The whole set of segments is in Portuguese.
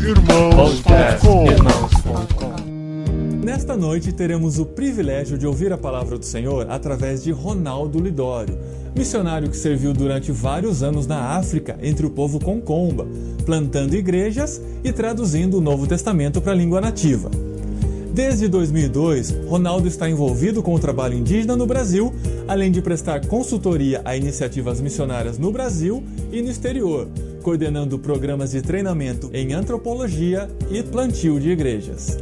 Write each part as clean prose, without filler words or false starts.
Irmãos.com. Nesta noite teremos o privilégio de ouvir a palavra do Senhor através de Ronaldo Lidório, missionário que serviu durante vários anos na África entre o povo concomba, plantando igrejas e traduzindo o Novo Testamento para a língua nativa. Desde 2002, Ronaldo está envolvido com o trabalho indígena no Brasil, além de prestar consultoria a iniciativas missionárias no Brasil e no exterior, coordenando programas de treinamento em antropologia e plantio de igrejas.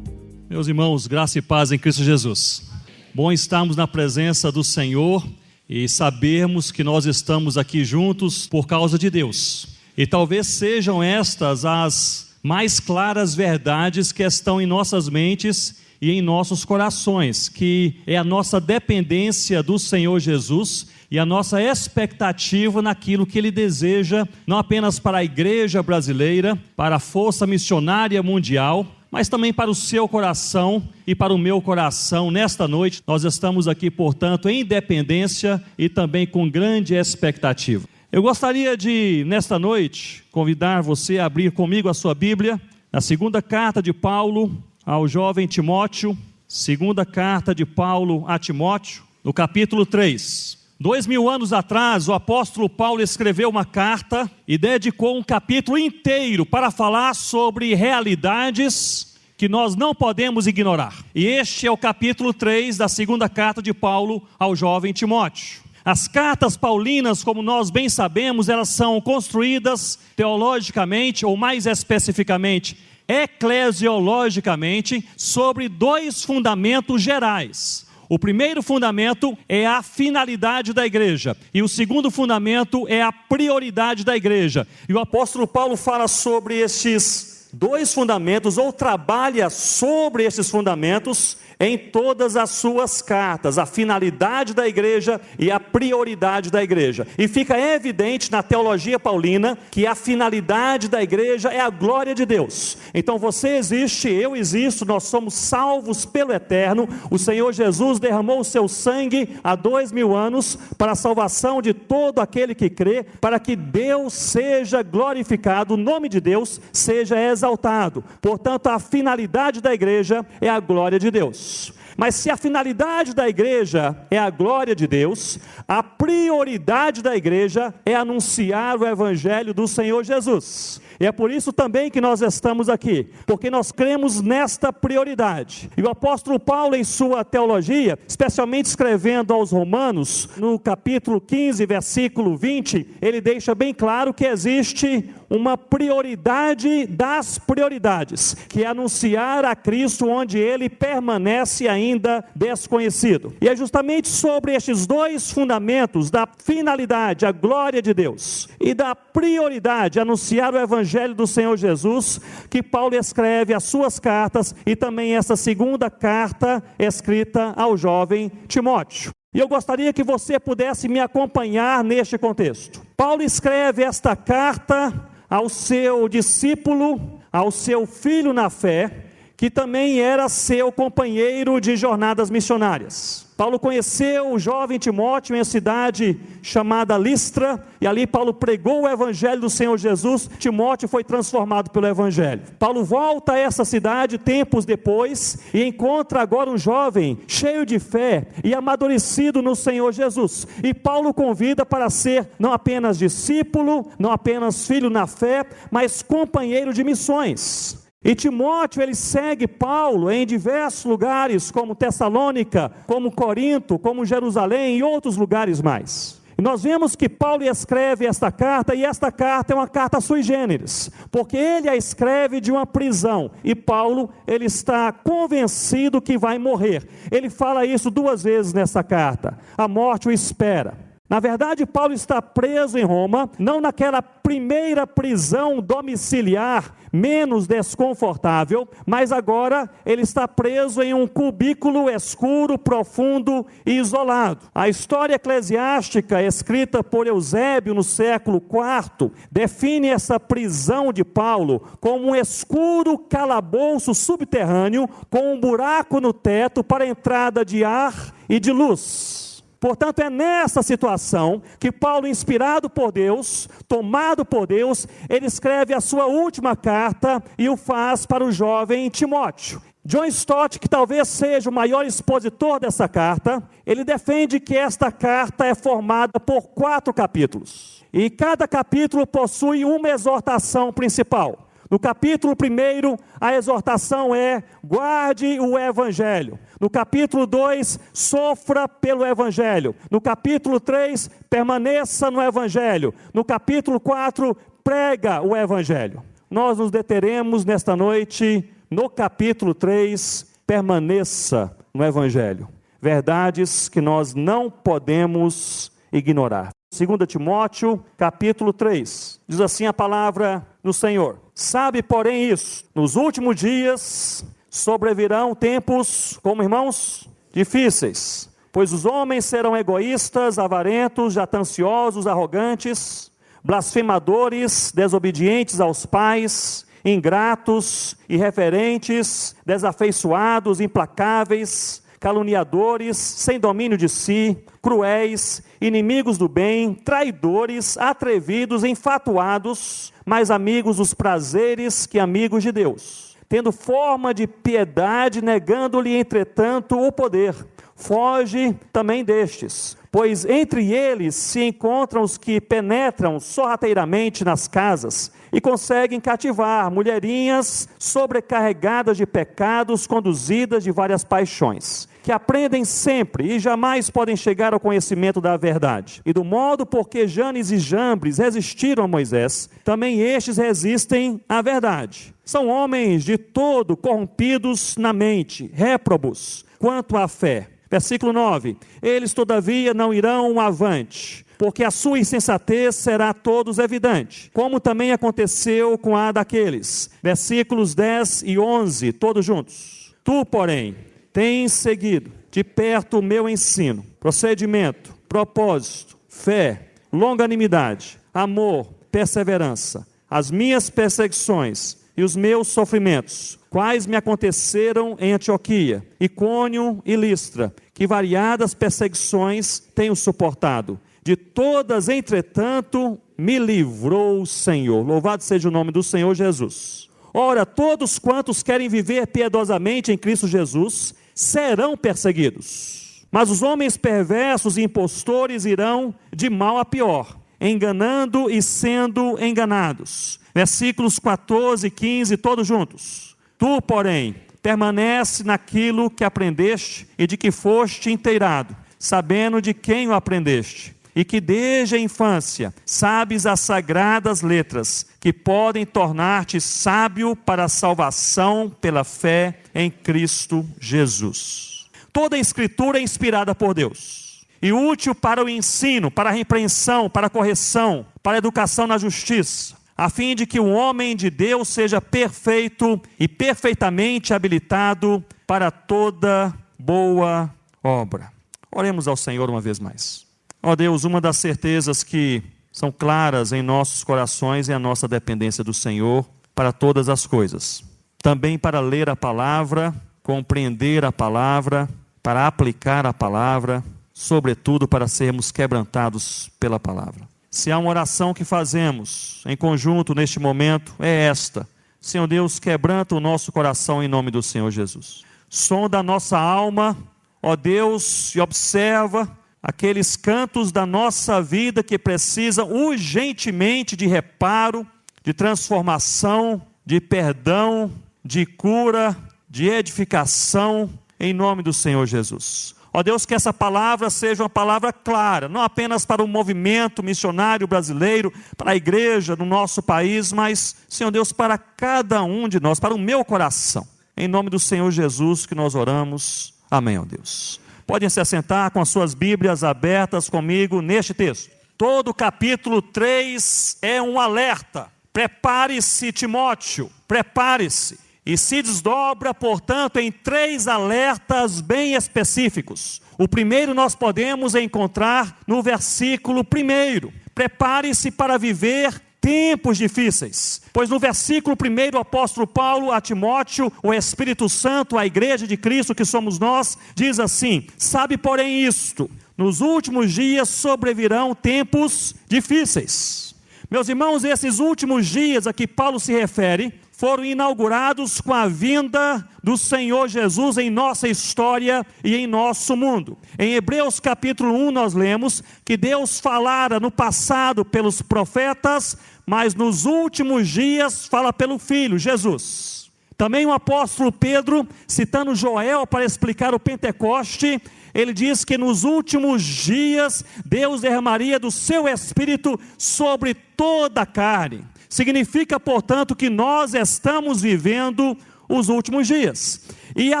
Meus irmãos, graça e paz em Cristo Jesus. Bom estarmos na presença do Senhor e sabermos que nós estamos aqui juntos por causa de Deus. E talvez sejam estas as mais claras verdades que estão em nossas mentes e em nossos corações, que é a nossa dependência do Senhor Jesus e a nossa expectativa naquilo que Ele deseja, não apenas para a igreja brasileira, para a força missionária mundial, mas também para o seu coração e para o meu coração. Nesta noite, nós estamos aqui, portanto, em dependência e também com grande expectativa. Eu gostaria de, nesta noite, convidar você a abrir comigo a sua Bíblia, na segunda carta de Paulo ao jovem Timóteo, segunda carta de Paulo a Timóteo, no capítulo 3. 2000 anos atrás, o apóstolo Paulo escreveu uma carta e dedicou um capítulo inteiro para falar sobre realidades que nós não podemos ignorar. E este é o capítulo 3 da segunda carta de Paulo ao jovem Timóteo. As cartas paulinas, como nós bem sabemos, elas são construídas teologicamente, ou mais especificamente, eclesiologicamente, sobre dois fundamentos gerais. O primeiro fundamento é a finalidade da igreja, e o segundo fundamento é a prioridade da igreja. E o apóstolo Paulo fala sobre esses dois fundamentos, ou trabalha sobre esses fundamentos, em todas as suas cartas, a finalidade da igreja e a prioridade da igreja. E fica evidente na teologia paulina que a finalidade da igreja é a glória de Deus. Então você existe, eu existo, nós somos salvos pelo eterno. O Senhor Jesus derramou o seu sangue há 2000 anos para a salvação de todo aquele que crê, para que Deus seja glorificado, o nome de Deus seja exaltado. Portanto, a finalidade da igreja é a glória de Deus. Mas se a finalidade da igreja é a glória de Deus, a prioridade da igreja é anunciar o evangelho do Senhor Jesus. E é por isso também que nós estamos aqui, porque nós cremos nesta prioridade. E o apóstolo Paulo, em sua teologia, especialmente escrevendo aos Romanos, no capítulo 15, versículo 20, ele deixa bem claro que existe uma prioridade das prioridades, que é anunciar a Cristo onde ele permanece ainda desconhecido. E é justamente sobre estes dois fundamentos, da finalidade, a glória de Deus, e da prioridade, anunciar o evangelho do Senhor Jesus, que Paulo escreve as suas cartas e também essa segunda carta escrita ao jovem Timóteo. E eu gostaria que você pudesse me acompanhar neste contexto. Paulo escreve esta carta ao seu discípulo, ao seu filho na fé, que também era seu companheiro de jornadas missionárias. Paulo conheceu o jovem Timóteo em uma cidade chamada Listra, e ali Paulo pregou o evangelho do Senhor Jesus. Timóteo foi transformado pelo evangelho. Paulo volta a essa cidade tempos depois e encontra agora um jovem cheio de fé e amadurecido no Senhor Jesus. E Paulo o convida para ser não apenas discípulo, não apenas filho na fé, mas companheiro de missões. E Timóteo, ele segue Paulo em diversos lugares, como Tessalônica, como Corinto, como Jerusalém e outros lugares mais. E nós vemos que Paulo escreve esta carta, e esta carta é uma carta sui generis, porque ele a escreve de uma prisão, e Paulo, ele está convencido que vai morrer. Ele fala isso 2 vezes nessa carta: a morte o espera. Na verdade, Paulo está preso em Roma, não naquela primeira prisão domiciliar, menos desconfortável, mas agora ele está preso em um cubículo escuro, profundo e isolado. A história eclesiástica, escrita por Eusébio no século IV, define essa prisão de Paulo como um escuro calabouço subterrâneo, com um buraco no teto para a entrada de ar e de luz. Portanto, é nessa situação que Paulo, inspirado por Deus, tomado por Deus, ele escreve a sua última carta e o faz para o jovem Timóteo. John Stott, que talvez seja o maior expositor dessa carta, ele defende que esta carta é formada por 4 capítulos. E cada capítulo possui uma exortação principal. No capítulo 1, a exortação é: guarde o Evangelho. No capítulo 2, sofra pelo Evangelho. No capítulo 3, permaneça no Evangelho. No capítulo 4, prega o Evangelho. Nós nos deteremos nesta noite no capítulo 3, permaneça no Evangelho. Verdades que nós não podemos ignorar. 2 Timóteo, capítulo 3, diz assim a palavra do Senhor: sabe, porém, isso, nos últimos dias sobrevirão tempos, como irmãos, difíceis, pois os homens serão egoístas, avarentos, jactanciosos, arrogantes, blasfemadores, desobedientes aos pais, ingratos, irreverentes, desafeiçoados, implacáveis, caluniadores, sem domínio de si, cruéis, inimigos do bem, traidores, atrevidos, enfatuados, mais amigos dos prazeres que amigos de Deus, tendo forma de piedade, negando-lhe, entretanto, o poder. Foge também destes, pois entre eles se encontram os que penetram sorrateiramente nas casas e conseguem cativar mulherinhas sobrecarregadas de pecados, conduzidas de várias paixões, que aprendem sempre e jamais podem chegar ao conhecimento da verdade. E do modo porque Janes e Jambres resistiram a Moisés, também estes resistem à verdade. São homens de todo corrompidos na mente, réprobos quanto à fé. Versículo 9: eles todavia não irão avante, porque a sua insensatez será a todos evidente, como também aconteceu com a daqueles. Versículos 10 e 11, todos juntos. Tu, porém, tens seguido de perto o meu ensino, procedimento, propósito, fé, longanimidade, amor, perseverança, as minhas perseguições e os meus sofrimentos, quais me aconteceram em Antioquia, Icônio e Listra, que variadas perseguições tenho suportado. De todas, entretanto, me livrou o Senhor. Louvado seja o nome do Senhor Jesus. Ora, todos quantos querem viver piedosamente em Cristo Jesus serão perseguidos. Mas os homens perversos e impostores irão de mal a pior, enganando e sendo enganados. Versículos 14 e 15, todos juntos. Tu, porém, permanece naquilo que aprendeste e de que foste inteirado, sabendo de quem o aprendeste, e que desde a infância sabes as sagradas letras, que podem tornar-te sábio para a salvação pela fé em Cristo Jesus. Toda a Escritura é inspirada por Deus e útil para o ensino, para a repreensão, para a correção, para a educação na justiça, a fim de que o homem de Deus seja perfeito e perfeitamente habilitado para toda boa obra. Oremos ao Senhor uma vez mais. Ó Deus, uma das certezas que são claras em nossos corações é a nossa dependência do Senhor para todas as coisas. Também para ler a palavra, compreender a palavra, para aplicar a palavra, sobretudo para sermos quebrantados pela palavra. Se há uma oração que fazemos em conjunto neste momento, é esta: Senhor Deus, quebranta o nosso coração em nome do Senhor Jesus. Sonda a nossa alma, ó Deus, e observa aqueles cantos da nossa vida que precisam urgentemente de reparo, de transformação, de perdão, de cura, de edificação, em nome do Senhor Jesus. Ó Deus, que essa palavra seja uma palavra clara, não apenas para o movimento missionário brasileiro, para a igreja no nosso país, mas, Senhor Deus, para cada um de nós, para o meu coração. Em nome do Senhor Jesus que nós oramos. Amém, ó Deus. Podem se assentar com as suas Bíblias abertas comigo neste texto. Todo o capítulo 3 é um alerta. Prepare-se, Timóteo, prepare-se. E se desdobra, portanto, em 3 alertas bem específicos. O primeiro nós podemos encontrar no versículo 1. Prepare-se para viver tempos difíceis. Pois no versículo 1, o apóstolo Paulo a Timóteo, o Espírito Santo, a igreja de Cristo que somos nós, diz assim: sabe, porém, isto, nos últimos dias sobrevirão tempos difíceis. Meus irmãos, esses últimos dias a que Paulo se refere foram inaugurados com a vinda do Senhor Jesus em nossa história e em nosso mundo. Em Hebreus capítulo 1 nós lemos que Deus falara no passado pelos profetas, mas nos últimos dias fala pelo Filho, Jesus. Também o apóstolo Pedro, citando Joel para explicar o Pentecoste, ele diz que nos últimos dias Deus derramaria do seu Espírito sobre toda a carne. Significa, portanto, que nós estamos vivendo os últimos dias. E a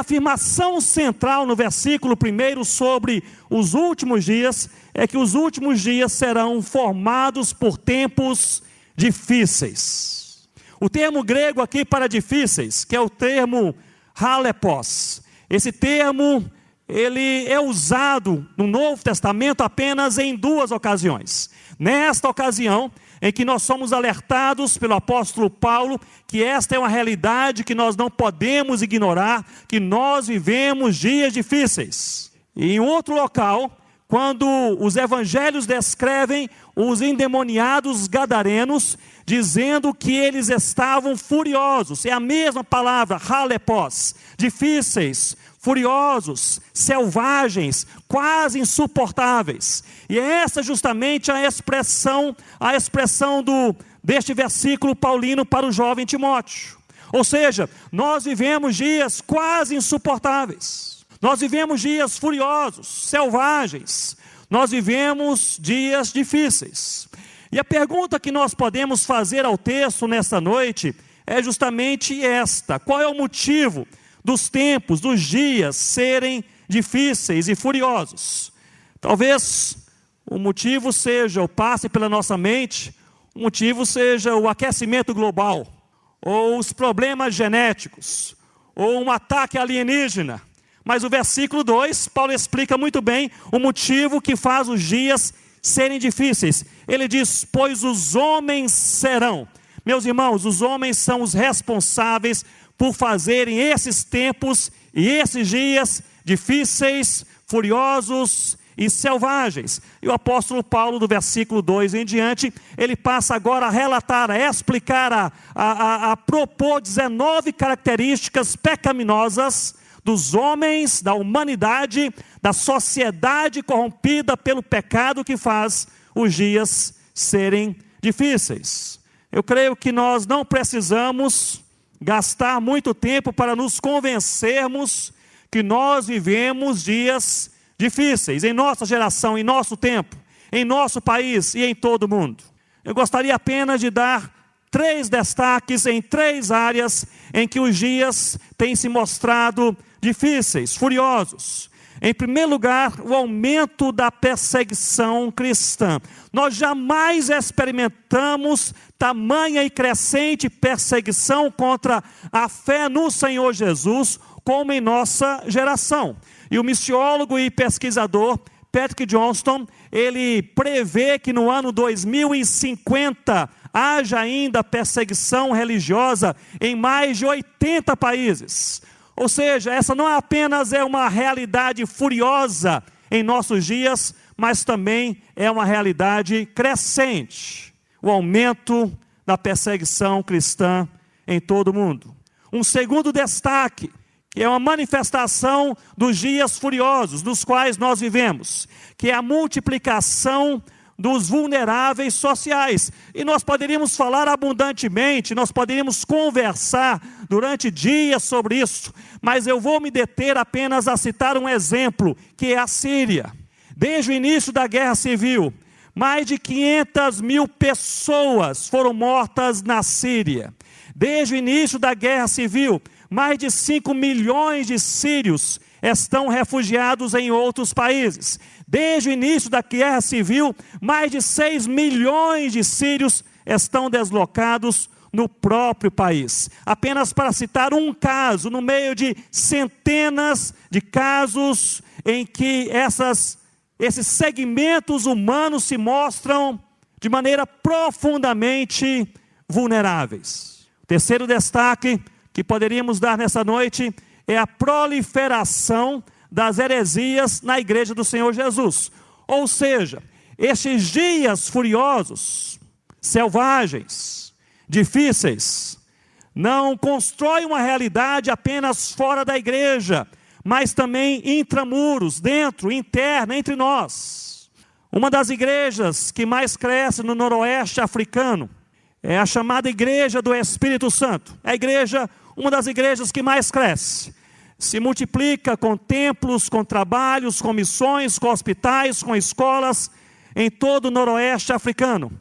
afirmação central no versículo 1 sobre os últimos dias é que os últimos dias serão formados por tempos difíceis. O termo grego aqui para difíceis, que é o termo halepos, esse termo ele é usado no Novo Testamento apenas em duas ocasiões. Nesta ocasião, em que nós somos alertados pelo apóstolo Paulo, que esta é uma realidade que nós não podemos ignorar, que nós vivemos dias difíceis. E em outro local, quando os evangelhos descrevem os endemoniados gadarenos, dizendo que eles estavam furiosos, é a mesma palavra, halepos, difíceis, furiosos, selvagens, quase insuportáveis. E é essa justamente a expressão deste versículo paulino para o jovem Timóteo. Ou seja, nós vivemos dias quase insuportáveis. Nós vivemos dias furiosos, selvagens. Nós vivemos dias difíceis. E a pergunta que nós podemos fazer ao texto nesta noite é justamente esta: qual é o motivo dos tempos, dos dias serem difíceis e furiosos? Talvez o motivo seja, ou passe pela nossa mente, o motivo seja o aquecimento global, ou os problemas genéticos, ou um ataque alienígena. Mas o versículo 2, Paulo explica muito bem o motivo que faz os dias serem difíceis. Ele diz: pois os homens serão. Meus irmãos, os homens são os responsáveis por fazerem esses tempos e esses dias difíceis, furiosos e selvagens. E o apóstolo Paulo, do versículo 2 em diante, ele passa agora a relatar, a explicar, a propor 19 características pecaminosas dos homens, da humanidade, da sociedade corrompida pelo pecado que faz os dias serem difíceis. Eu creio que nós não precisamos gastar muito tempo para nos convencermos que nós vivemos dias difíceis em nossa geração, em nosso tempo, em nosso país e em todo o mundo. Eu gostaria apenas de dar 3 destaques em 3 áreas em que os dias têm se mostrado difíceis, furiosos. Em primeiro lugar, o aumento da perseguição cristã. Nós jamais experimentamos tamanha e crescente perseguição contra a fé no Senhor Jesus como em nossa geração. E o missiólogo e pesquisador Patrick Johnston, ele prevê que no ano 2050 haja ainda perseguição religiosa em mais de 80 países. Ou seja, essa não apenas é uma realidade furiosa em nossos dias, mas também é uma realidade crescente. O aumento da perseguição cristã em todo o mundo. Um segundo destaque, que é uma manifestação dos dias furiosos nos quais nós vivemos, que é a multiplicação dos vulneráveis sociais. E nós poderíamos falar abundantemente, nós poderíamos conversar durante dias sobre isso, mas eu vou me deter apenas a citar um exemplo, que é a Síria. Desde o início da guerra civil, mais de 500 mil pessoas foram mortas na Síria. Desde o início da guerra civil, mais de 5 milhões de sírios estão refugiados em outros países. Desde o início da guerra civil, mais de 6 milhões de sírios estão deslocados no próprio país. Apenas para citar um caso, no meio de centenas de casos em que esses segmentos humanos se mostram de maneira profundamente vulneráveis. O terceiro destaque que poderíamos dar nessa noite é a proliferação das heresias na igreja do Senhor Jesus. Ou seja, estes dias furiosos, selvagens, difíceis, não constroem uma realidade apenas fora da igreja, mas também intramuros, dentro, interna, entre nós. Uma das igrejas que mais cresce no noroeste africano é a chamada Igreja do Espírito Santo. É a igreja, uma das igrejas que mais cresce. Se multiplica com templos, com trabalhos, com missões, com hospitais, com escolas, em todo o noroeste africano.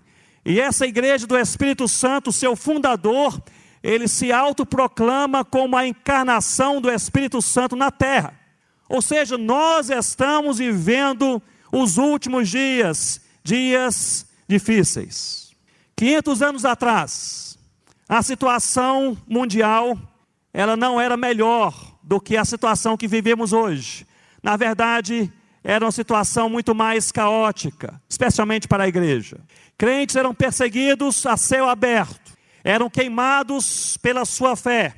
E essa Igreja do Espírito Santo, seu fundador, ele se autoproclama como a encarnação do Espírito Santo na terra. Ou seja, nós estamos vivendo os últimos dias, dias difíceis. 500 anos atrás, a situação mundial, ela não era melhor do que a situação que vivemos hoje. Na verdade, era uma situação muito mais caótica, especialmente para a igreja. Crentes eram perseguidos a céu aberto, eram queimados pela sua fé,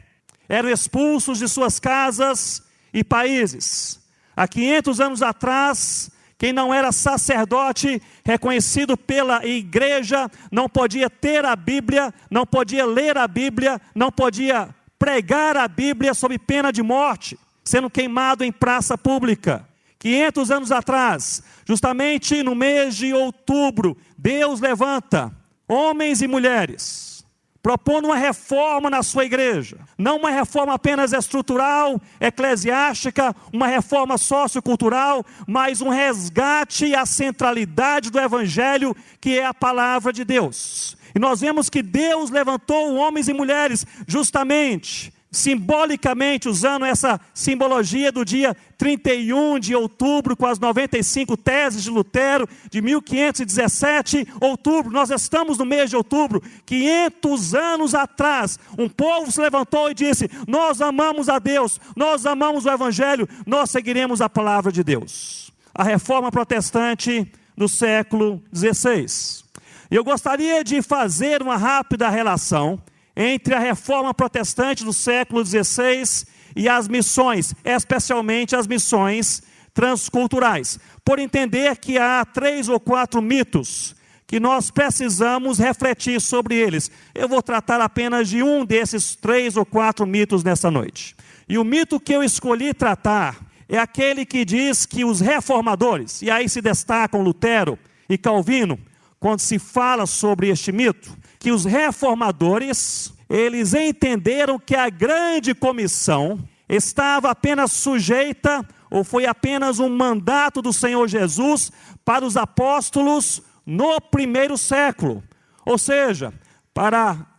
eram expulsos de suas casas e países. Há 500 anos atrás, quem não era sacerdote reconhecido pela igreja não podia ter a Bíblia, não podia ler a Bíblia, não podia pregar a Bíblia sob pena de morte, sendo queimado em praça pública. 500 anos atrás, justamente no mês de outubro, Deus levanta homens e mulheres, propondo uma reforma na sua igreja. Não uma reforma apenas estrutural, eclesiástica, uma reforma sociocultural, mas um resgate à centralidade do Evangelho, que é a palavra de Deus. E nós vemos que Deus levantou homens e mulheres, justamente, simbolicamente, usando essa simbologia do dia 31 de outubro, com as 95 teses de Lutero, de 1517, outubro. Nós estamos no mês de outubro. 500 anos atrás, um povo se levantou e disse: nós amamos a Deus, nós amamos o Evangelho, nós seguiremos a palavra de Deus. A reforma protestante do século XVI. Eu gostaria de fazer uma rápida relação entre a reforma protestante do século XVI e as missões, especialmente as missões transculturais, por entender que há 3 ou 4 mitos que nós precisamos refletir sobre eles. Eu vou tratar apenas de um desses 3 ou 4 mitos nessa noite. E o mito que eu escolhi tratar é aquele que diz que os reformadores, e aí se destacam Lutero e Calvino, quando se fala sobre este mito, que os reformadores, eles entenderam que a grande comissão estava apenas sujeita, ou foi apenas um mandato do Senhor Jesus para os apóstolos no primeiro século. Ou seja,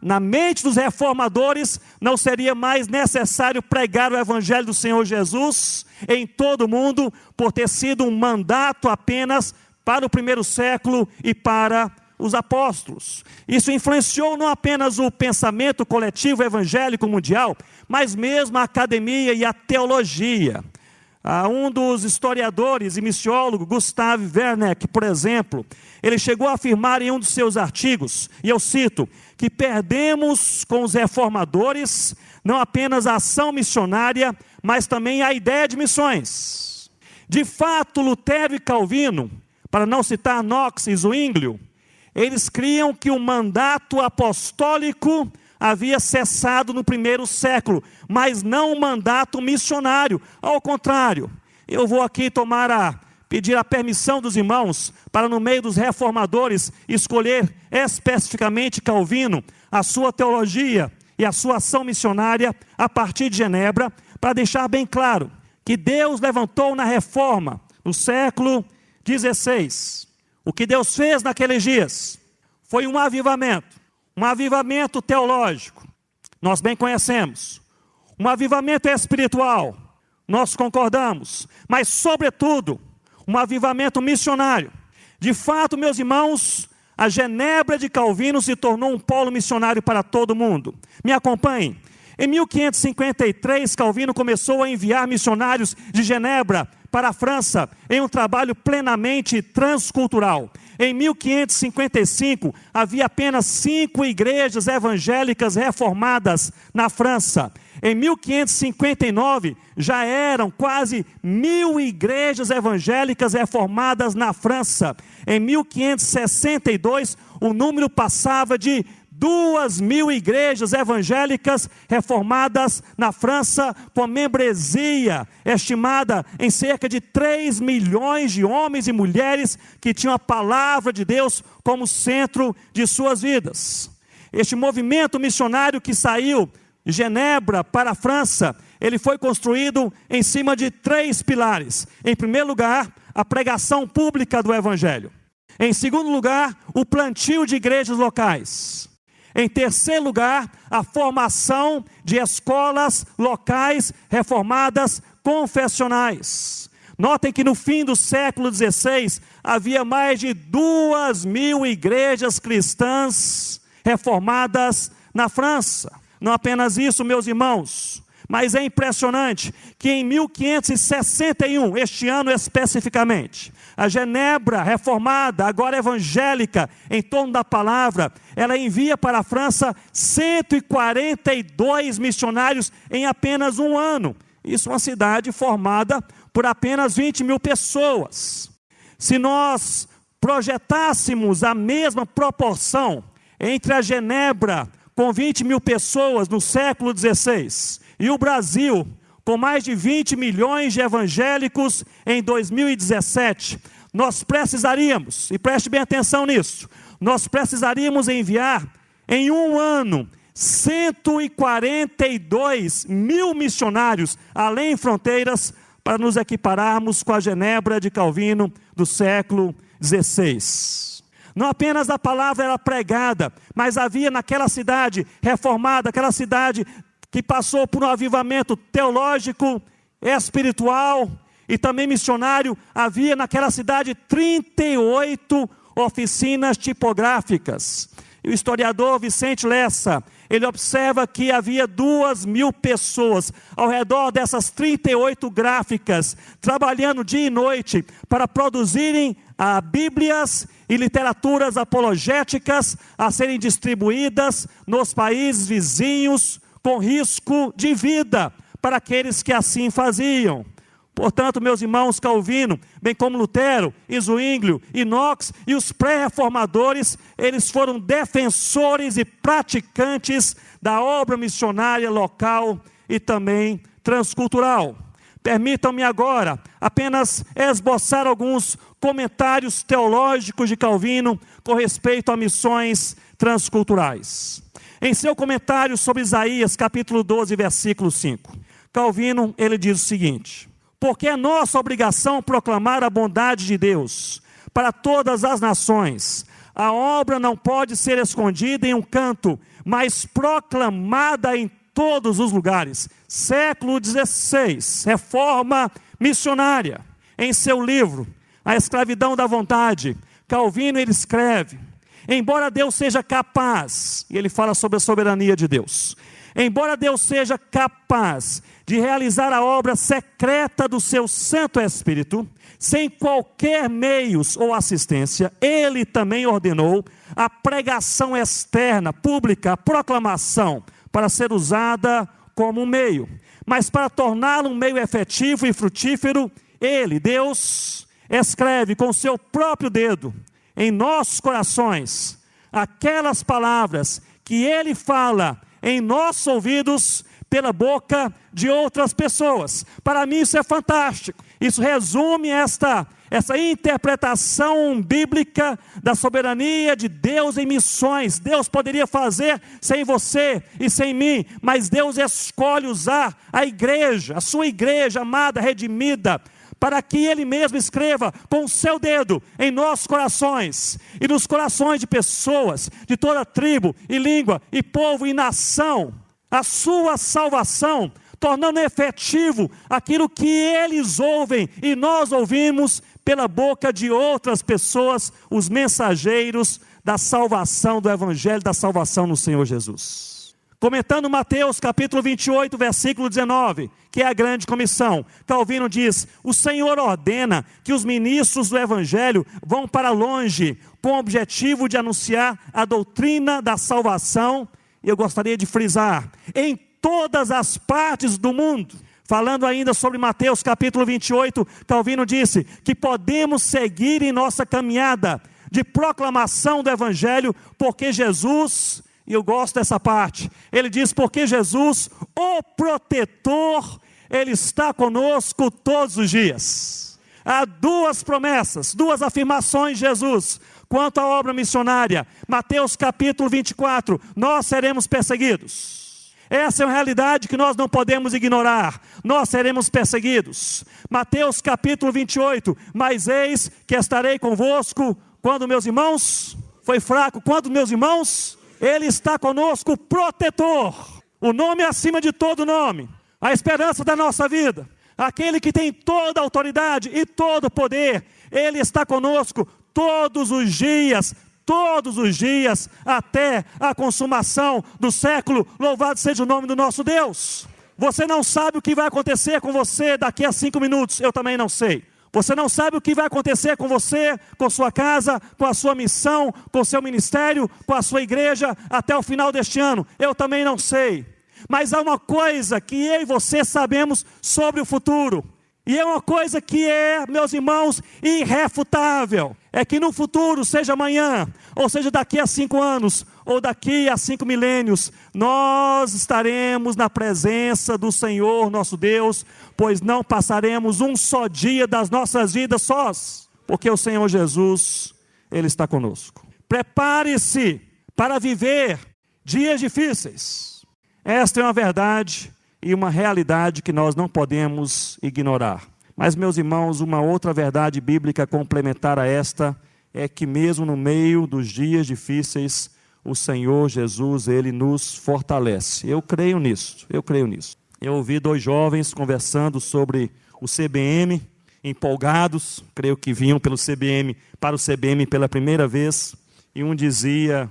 na mente dos reformadores, não seria mais necessário pregar o Evangelho do Senhor Jesus em todo o mundo, por ter sido um mandato apenas para o primeiro século e para os apóstolos. Isso influenciou não apenas o pensamento coletivo evangélico mundial, mas mesmo a academia e a teologia. Um dos historiadores e missiólogos, Gustav Werneck, por exemplo, ele chegou a afirmar em um dos seus artigos, e eu cito, que perdemos com os reformadores não apenas a ação missionária, mas também a ideia de missões. De fato, Lutero e Calvino, para não citar Knox e Zwinglio, eles criam que o mandato apostólico havia cessado no primeiro século, mas não o mandato missionário. Ao contrário, eu vou aqui pedir a permissão dos irmãos para, no meio dos reformadores, escolher especificamente Calvino, a sua teologia e a sua ação missionária a partir de Genebra, para deixar bem claro que Deus levantou na reforma, no século XVI. O que Deus fez naqueles dias foi um avivamento teológico, nós bem conhecemos, um avivamento espiritual, nós concordamos, mas sobretudo, um avivamento missionário. De fato, meus irmãos, a Genebra de Calvino se tornou um polo missionário para todo mundo. Me acompanhem. Em 1553, Calvino começou a enviar missionários de Genebra para a França em um trabalho plenamente transcultural. Em 1555, havia apenas 5 igrejas evangélicas reformadas na França. Em 1559, já eram quase 1.000 igrejas evangélicas reformadas na França. Em 1562, o número passava de 2.000 igrejas evangélicas reformadas na França, com membresia estimada em cerca de 3 milhões de homens e mulheres que tinham a palavra de Deus como centro de suas vidas. Este movimento missionário que saiu de Genebra para a França, ele foi construído em cima de 3 pilares. Em primeiro lugar, a pregação pública do Evangelho. Em segundo lugar, o plantio de igrejas locais. Em terceiro lugar, a formação de escolas locais reformadas confessionais. Notem que no fim do século XVI, havia mais de 2.000 igrejas cristãs reformadas na França. Não apenas isso, meus irmãos, mas é impressionante que em 1561, este ano especificamente, a Genebra reformada, agora evangélica, em torno da palavra, ela envia para a França 142 missionários em apenas um ano. Isso é uma cidade formada por apenas 20.000 pessoas. Se nós projetássemos a mesma proporção entre a Genebra, com 20.000 pessoas no século XVI, e o Brasil, com mais de 20 milhões de evangélicos em 2017, nós precisaríamos, e preste bem atenção nisso, nós precisaríamos enviar em um ano 142.000 missionários além fronteiras para nos equipararmos com a Genebra de Calvino do século XVI. Não apenas a palavra era pregada, mas havia naquela cidade reformada, aquela cidade que passou por um avivamento teológico, espiritual e também missionário, havia naquela cidade 38 oficinas tipográficas. E o historiador Vicente Lessa, ele observa que havia 2.000 pessoas ao redor dessas 38 gráficas, trabalhando dia e noite para produzirem Bíblias e literaturas apologéticas a serem distribuídas nos países vizinhos com risco de vida para aqueles que assim faziam. Portanto, meus irmãos, Calvino, bem como Lutero, e Zwinglio, e Knox e os pré-reformadores, eles foram defensores e praticantes da obra missionária local e também transcultural. Permitam-me agora apenas esboçar alguns comentários teológicos de Calvino com respeito a missões transculturais. Em seu comentário sobre Isaías, capítulo 12, versículo 5, Calvino, ele diz o seguinte: porque é nossa obrigação proclamar a bondade de Deus para todas as nações. A obra não pode ser escondida em um canto, mas proclamada em todos os lugares. Século XVI, reforma missionária. Em seu livro, A Escravidão da Vontade, Calvino ele escreve: embora Deus seja capaz, e ele fala sobre a soberania de Deus, embora Deus seja capaz de realizar a obra secreta do seu Santo Espírito, sem qualquer meios ou assistência, ele também ordenou a pregação externa, pública, a proclamação, para ser usada como um meio. Mas para torná-lo um meio efetivo e frutífero, ele, Deus, escreve com seu próprio dedo em nossos corações aquelas palavras que ele fala em nossos ouvidos pela boca de outras pessoas. Para mim isso é fantástico. Isso resume essa interpretação bíblica da soberania de Deus em missões. Deus poderia fazer sem você e sem mim, mas Deus escolhe usar a igreja, a sua igreja amada, redimida, para que Ele mesmo escreva com o seu dedo em nossos corações e nos corações de pessoas de toda tribo e língua e povo e nação, a sua salvação, tornando efetivo aquilo que eles ouvem e nós ouvimos pela boca de outras pessoas, os mensageiros da salvação, do Evangelho da salvação no Senhor Jesus. Comentando Mateus capítulo 28, versículo 19, que é a grande comissão, Calvino diz: o Senhor ordena que os ministros do Evangelho vão para longe, com o objetivo de anunciar a doutrina da salvação, e eu gostaria de frisar, em todas as partes do mundo. Falando ainda sobre Mateus capítulo 28, Calvino disse que podemos seguir em nossa caminhada de proclamação do Evangelho, porque Jesus, e eu gosto dessa parte, ele diz: porque Jesus, o protetor, ele está conosco todos os dias. Há duas promessas, duas afirmações de Jesus quanto à obra missionária. Mateus capítulo 24, nós seremos perseguidos. Essa é uma realidade que nós não podemos ignorar. Nós seremos perseguidos. Mateus capítulo 28, mas eis que estarei convosco quando, meus irmãos, foi fraco, quando, meus irmãos, ele está conosco, protetor. O nome é acima de todo nome, a esperança da nossa vida, aquele que tem toda a autoridade e todo o poder, ele está conosco todos os dias, até a consumação do século. Louvado seja o nome do nosso Deus. Você não sabe o que vai acontecer com você daqui a 5 minutos, eu também não sei. Você não sabe o que vai acontecer com você, com sua casa, com a sua missão, com o seu ministério, com a sua igreja, até o final deste ano, eu também não sei. Mas há uma coisa que eu e você sabemos sobre o futuro, e é uma coisa que é, meus irmãos, irrefutável. É que no futuro, seja amanhã, ou seja daqui a 5 anos, ou daqui a 5 milênios, nós estaremos na presença do Senhor nosso Deus, pois não passaremos um só dia das nossas vidas sós, porque o Senhor Jesus, Ele está conosco. Prepare-se para viver dias difíceis. Esta é uma verdade e uma realidade que nós não podemos ignorar. Mas, meus irmãos, uma outra verdade bíblica complementar a esta é que mesmo no meio dos dias difíceis, o Senhor Jesus, Ele nos fortalece. Eu creio nisso. Eu ouvi 2 jovens conversando sobre o CBM, empolgados, creio que vinham para o CBM pela primeira vez, e um dizia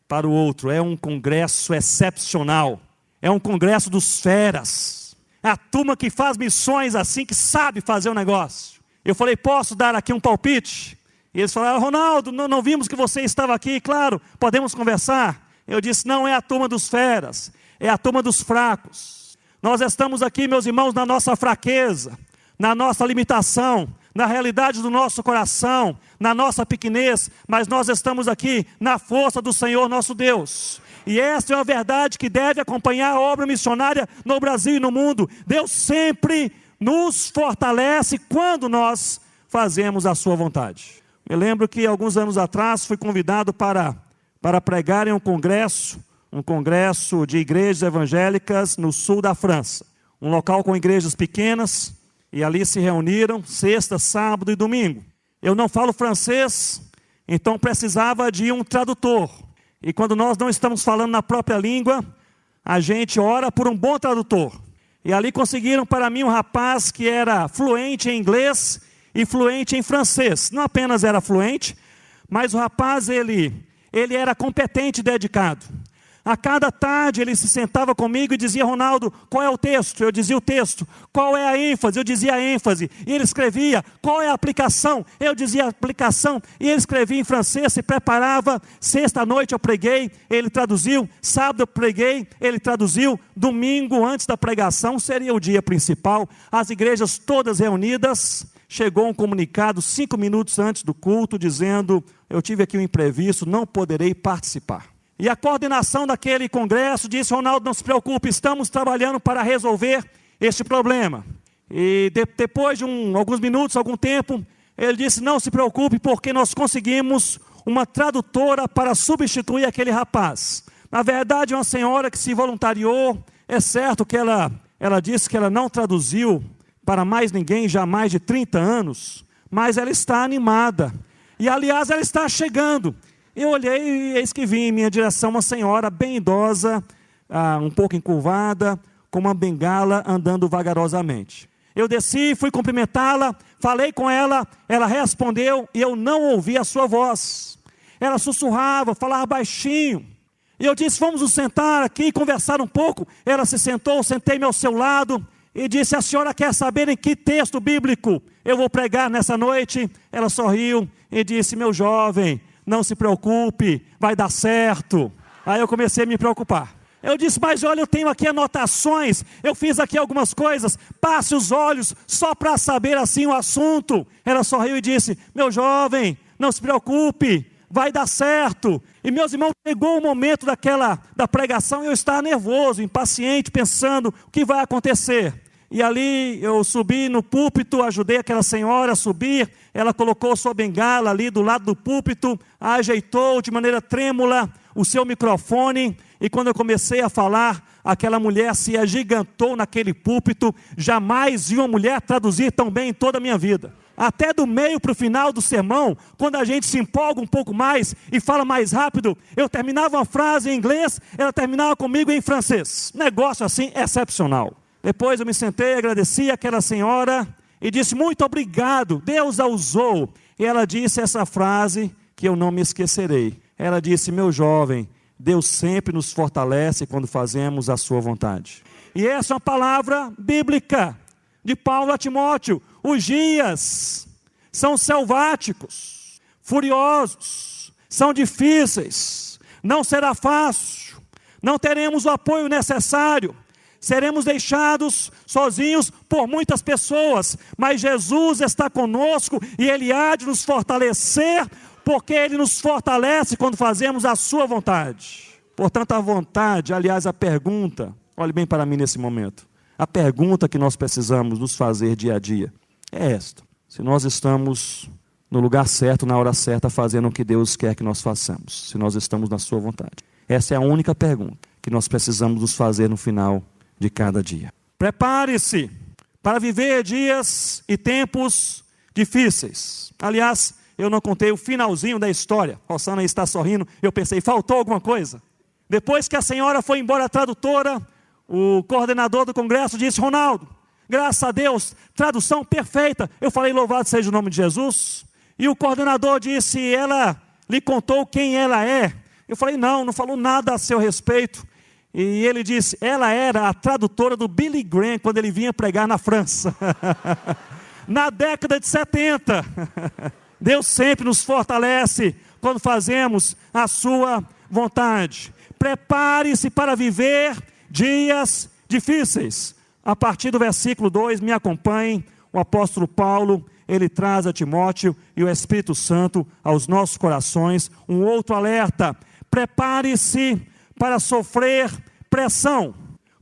para o outro: é um congresso excepcional. É um congresso dos feras. É a turma que faz missões assim, que sabe fazer o negócio. Eu falei: posso dar aqui um palpite? E eles falaram: Ronaldo, não vimos que você estava aqui. Claro, podemos conversar. Eu disse: não é a turma dos feras, é a turma dos fracos. Nós estamos aqui, meus irmãos, na nossa fraqueza, na nossa limitação, na realidade do nosso coração, na nossa pequenez, mas nós estamos aqui na força do Senhor nosso Deus. E essa é uma verdade que deve acompanhar a obra missionária no Brasil e no mundo. Deus sempre nos fortalece quando nós fazemos a sua vontade. Me lembro que alguns anos atrás fui convidado para pregar em um congresso de igrejas evangélicas no sul da França. Um local com igrejas pequenas, e ali se reuniram sexta, sábado e domingo. Eu não falo francês, então precisava de um tradutor. E quando nós não estamos falando na própria língua, a gente ora por um bom tradutor. E ali conseguiram para mim um rapaz que era fluente em inglês e fluente em francês. Não apenas era fluente, mas o rapaz ele era competente e dedicado. A cada tarde ele se sentava comigo e dizia: Ronaldo, qual é o texto? Eu dizia o texto. Qual é a ênfase? Eu dizia a ênfase. E ele escrevia: qual é a aplicação? Eu dizia a aplicação. E ele escrevia em francês, se preparava. Sexta noite eu preguei, ele traduziu. Sábado eu preguei, ele traduziu. Domingo, antes da pregação, seria o dia principal. As igrejas todas reunidas. Chegou um comunicado 5 minutos antes do culto, dizendo: eu tive aqui um imprevisto, não poderei participar. E a coordenação daquele congresso disse: Ronaldo, não se preocupe, estamos trabalhando para resolver este problema. E depois de alguns minutos, algum tempo, ele disse: não se preocupe, porque nós conseguimos uma tradutora para substituir aquele rapaz. Na verdade, uma senhora que se voluntariou. É certo que ela disse que ela não traduziu para mais ninguém já há mais de 30 anos, mas ela está animada. E aliás, ela está chegando. Eu olhei e eis que vi em minha direção uma senhora bem idosa, um pouco encurvada, com uma bengala, andando vagarosamente. Eu desci, fui cumprimentá-la, falei com ela, ela respondeu e eu não ouvi a sua voz. Ela sussurrava, falava baixinho. E eu disse, vamos nos sentar aqui e conversar um pouco. Ela se sentou, sentei-me ao seu lado e disse, a senhora quer saber em que texto bíblico eu vou pregar nessa noite? Ela sorriu e disse, meu jovem, não se preocupe, vai dar certo. Aí eu comecei a me preocupar. Eu disse, mas olha, eu tenho aqui anotações, eu fiz aqui algumas coisas, passe os olhos só para saber assim o assunto. Ela sorriu e disse, meu jovem, não se preocupe, vai dar certo. E meus irmãos, chegou o momento da pregação e eu estava nervoso, impaciente, pensando o que vai acontecer. E ali eu subi no púlpito, ajudei aquela senhora a subir, ela colocou sua bengala ali do lado do púlpito, ajeitou de maneira trêmula o seu microfone, e quando eu comecei a falar, aquela mulher se agigantou naquele púlpito. Jamais vi uma mulher traduzir tão bem em toda a minha vida. Até do meio para o final do sermão, quando a gente se empolga um pouco mais e fala mais rápido, eu terminava uma frase em inglês, ela terminava comigo em francês. Negócio assim excepcional. Depois eu me sentei, agradeci àquela senhora e disse, muito obrigado, Deus a usou. E ela disse essa frase que eu não me esquecerei. Ela disse, meu jovem, Deus sempre nos fortalece quando fazemos a sua vontade. E essa é uma palavra bíblica de Paulo a Timóteo. Os dias são selváticos, furiosos, são difíceis, não será fácil, não teremos o apoio necessário, seremos deixados sozinhos por muitas pessoas, mas Jesus está conosco e Ele há de nos fortalecer, porque Ele nos fortalece quando fazemos a sua vontade. Portanto, a vontade, aliás, a pergunta, olhe bem para mim nesse momento, a pergunta que nós precisamos nos fazer dia a dia é esta: se nós estamos no lugar certo, na hora certa, fazendo o que Deus quer que nós façamos, se nós estamos na sua vontade. Essa é a única pergunta que nós precisamos nos fazer no final de cada dia. Prepare-se para viver dias e tempos difíceis. Aliás, eu não contei o finalzinho da história. Rosana está sorrindo, eu pensei, faltou alguma coisa. Depois que a senhora foi embora, a tradutora, o coordenador do congresso disse, Ronaldo, graças a Deus, tradução perfeita. Eu falei, louvado seja o nome de Jesus. E o coordenador disse, ela lhe contou quem ela é. Eu falei, não falou nada a seu respeito. E ele disse, ela era a tradutora do Billy Graham, quando ele vinha pregar na França. Na década de 70. Deus sempre nos fortalece quando fazemos a sua vontade. Prepare-se para viver dias difíceis. A partir do versículo 2, me acompanhem, o apóstolo Paulo, ele traz a Timóteo e o Espírito Santo aos nossos corações um outro alerta: prepare-se para sofrer pressão.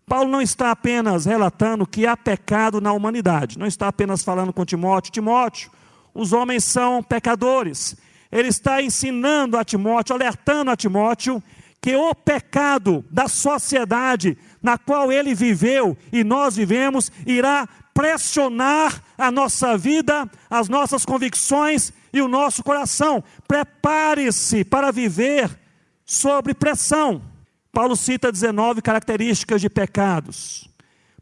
Paulo não está apenas relatando que há pecado na humanidade, não está apenas falando com Timóteo, os homens são pecadores. Ele está ensinando a Timóteo, alertando a Timóteo, que o pecado da sociedade na qual ele viveu e nós vivemos, irá pressionar a nossa vida, as nossas convicções e o nosso coração. Prepare-se para viver sob pressão. Paulo cita 19 características de pecados,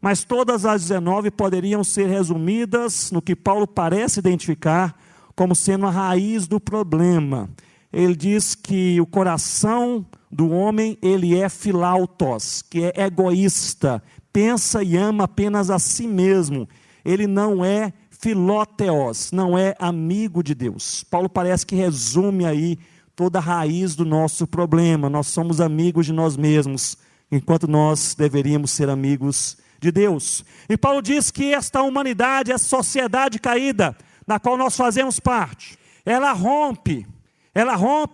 mas todas as 19 poderiam ser resumidas no que Paulo parece identificar como sendo a raiz do problema. Ele diz que o coração do homem, ele é filautos, que é egoísta, pensa e ama apenas a si mesmo. Ele não é filóteos, não é amigo de Deus. Paulo parece que resume aí toda a raiz do nosso problema. Nós somos amigos de nós mesmos, enquanto nós deveríamos ser amigos de Deus. E Paulo diz que esta humanidade, essa sociedade caída, na qual nós fazemos parte, ela rompe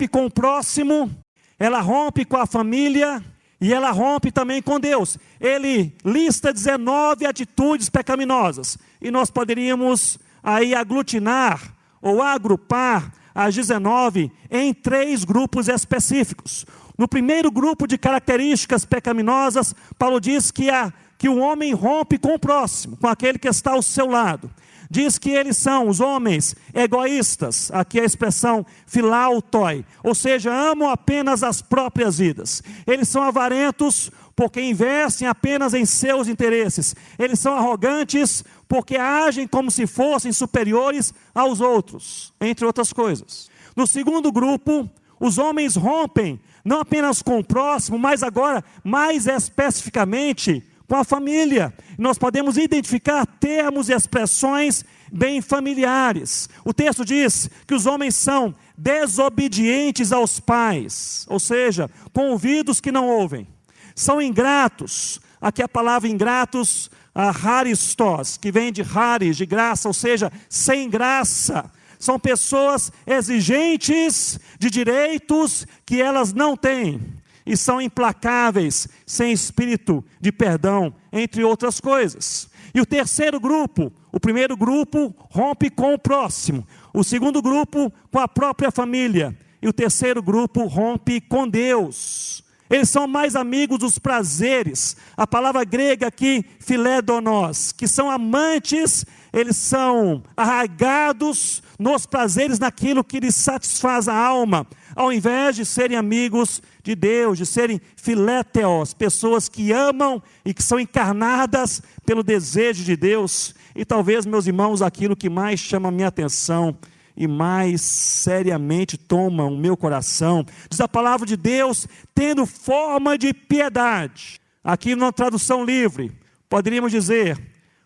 com o próximo, ela rompe com a família e ela rompe também com Deus. Ele lista 19 atitudes pecaminosas e nós poderíamos aí aglutinar ou agrupar as 19 em 3 grupos específicos. No primeiro grupo de características pecaminosas, Paulo diz que o homem rompe com o próximo, com aquele que está ao seu lado. Diz que eles são os homens egoístas, aqui a expressão filautoi, ou seja, amam apenas as próprias vidas. Eles são avarentos porque investem apenas em seus interesses. Eles são arrogantes porque agem como se fossem superiores aos outros, entre outras coisas. No segundo grupo, os homens rompem não apenas com o próximo, mas agora, mais especificamente, com a família. Nós podemos identificar termos e expressões bem familiares. O texto diz que os homens são desobedientes aos pais, ou seja, com ouvidos que não ouvem. São ingratos. Aqui a palavra ingratos, haristos, que vem de haris, de graça, ou seja, sem graça. São pessoas exigentes de direitos que elas não têm. E são implacáveis, sem espírito de perdão, entre outras coisas. E o terceiro grupo, o primeiro grupo rompe com o próximo. O segundo grupo com a própria família. E o terceiro grupo rompe com Deus. Eles são mais amigos dos prazeres. A palavra grega aqui, philedonos, que são amantes, eles são arraigados nos prazeres, naquilo que lhes satisfaz a alma, ao invés de serem amigos de Deus, de serem filéteos, pessoas que amam e que são encarnadas pelo desejo de Deus. E talvez, meus irmãos, aquilo que mais chama a minha atenção e mais seriamente toma o meu coração, diz a palavra de Deus, tendo forma de piedade. Aqui na tradução livre, poderíamos dizer,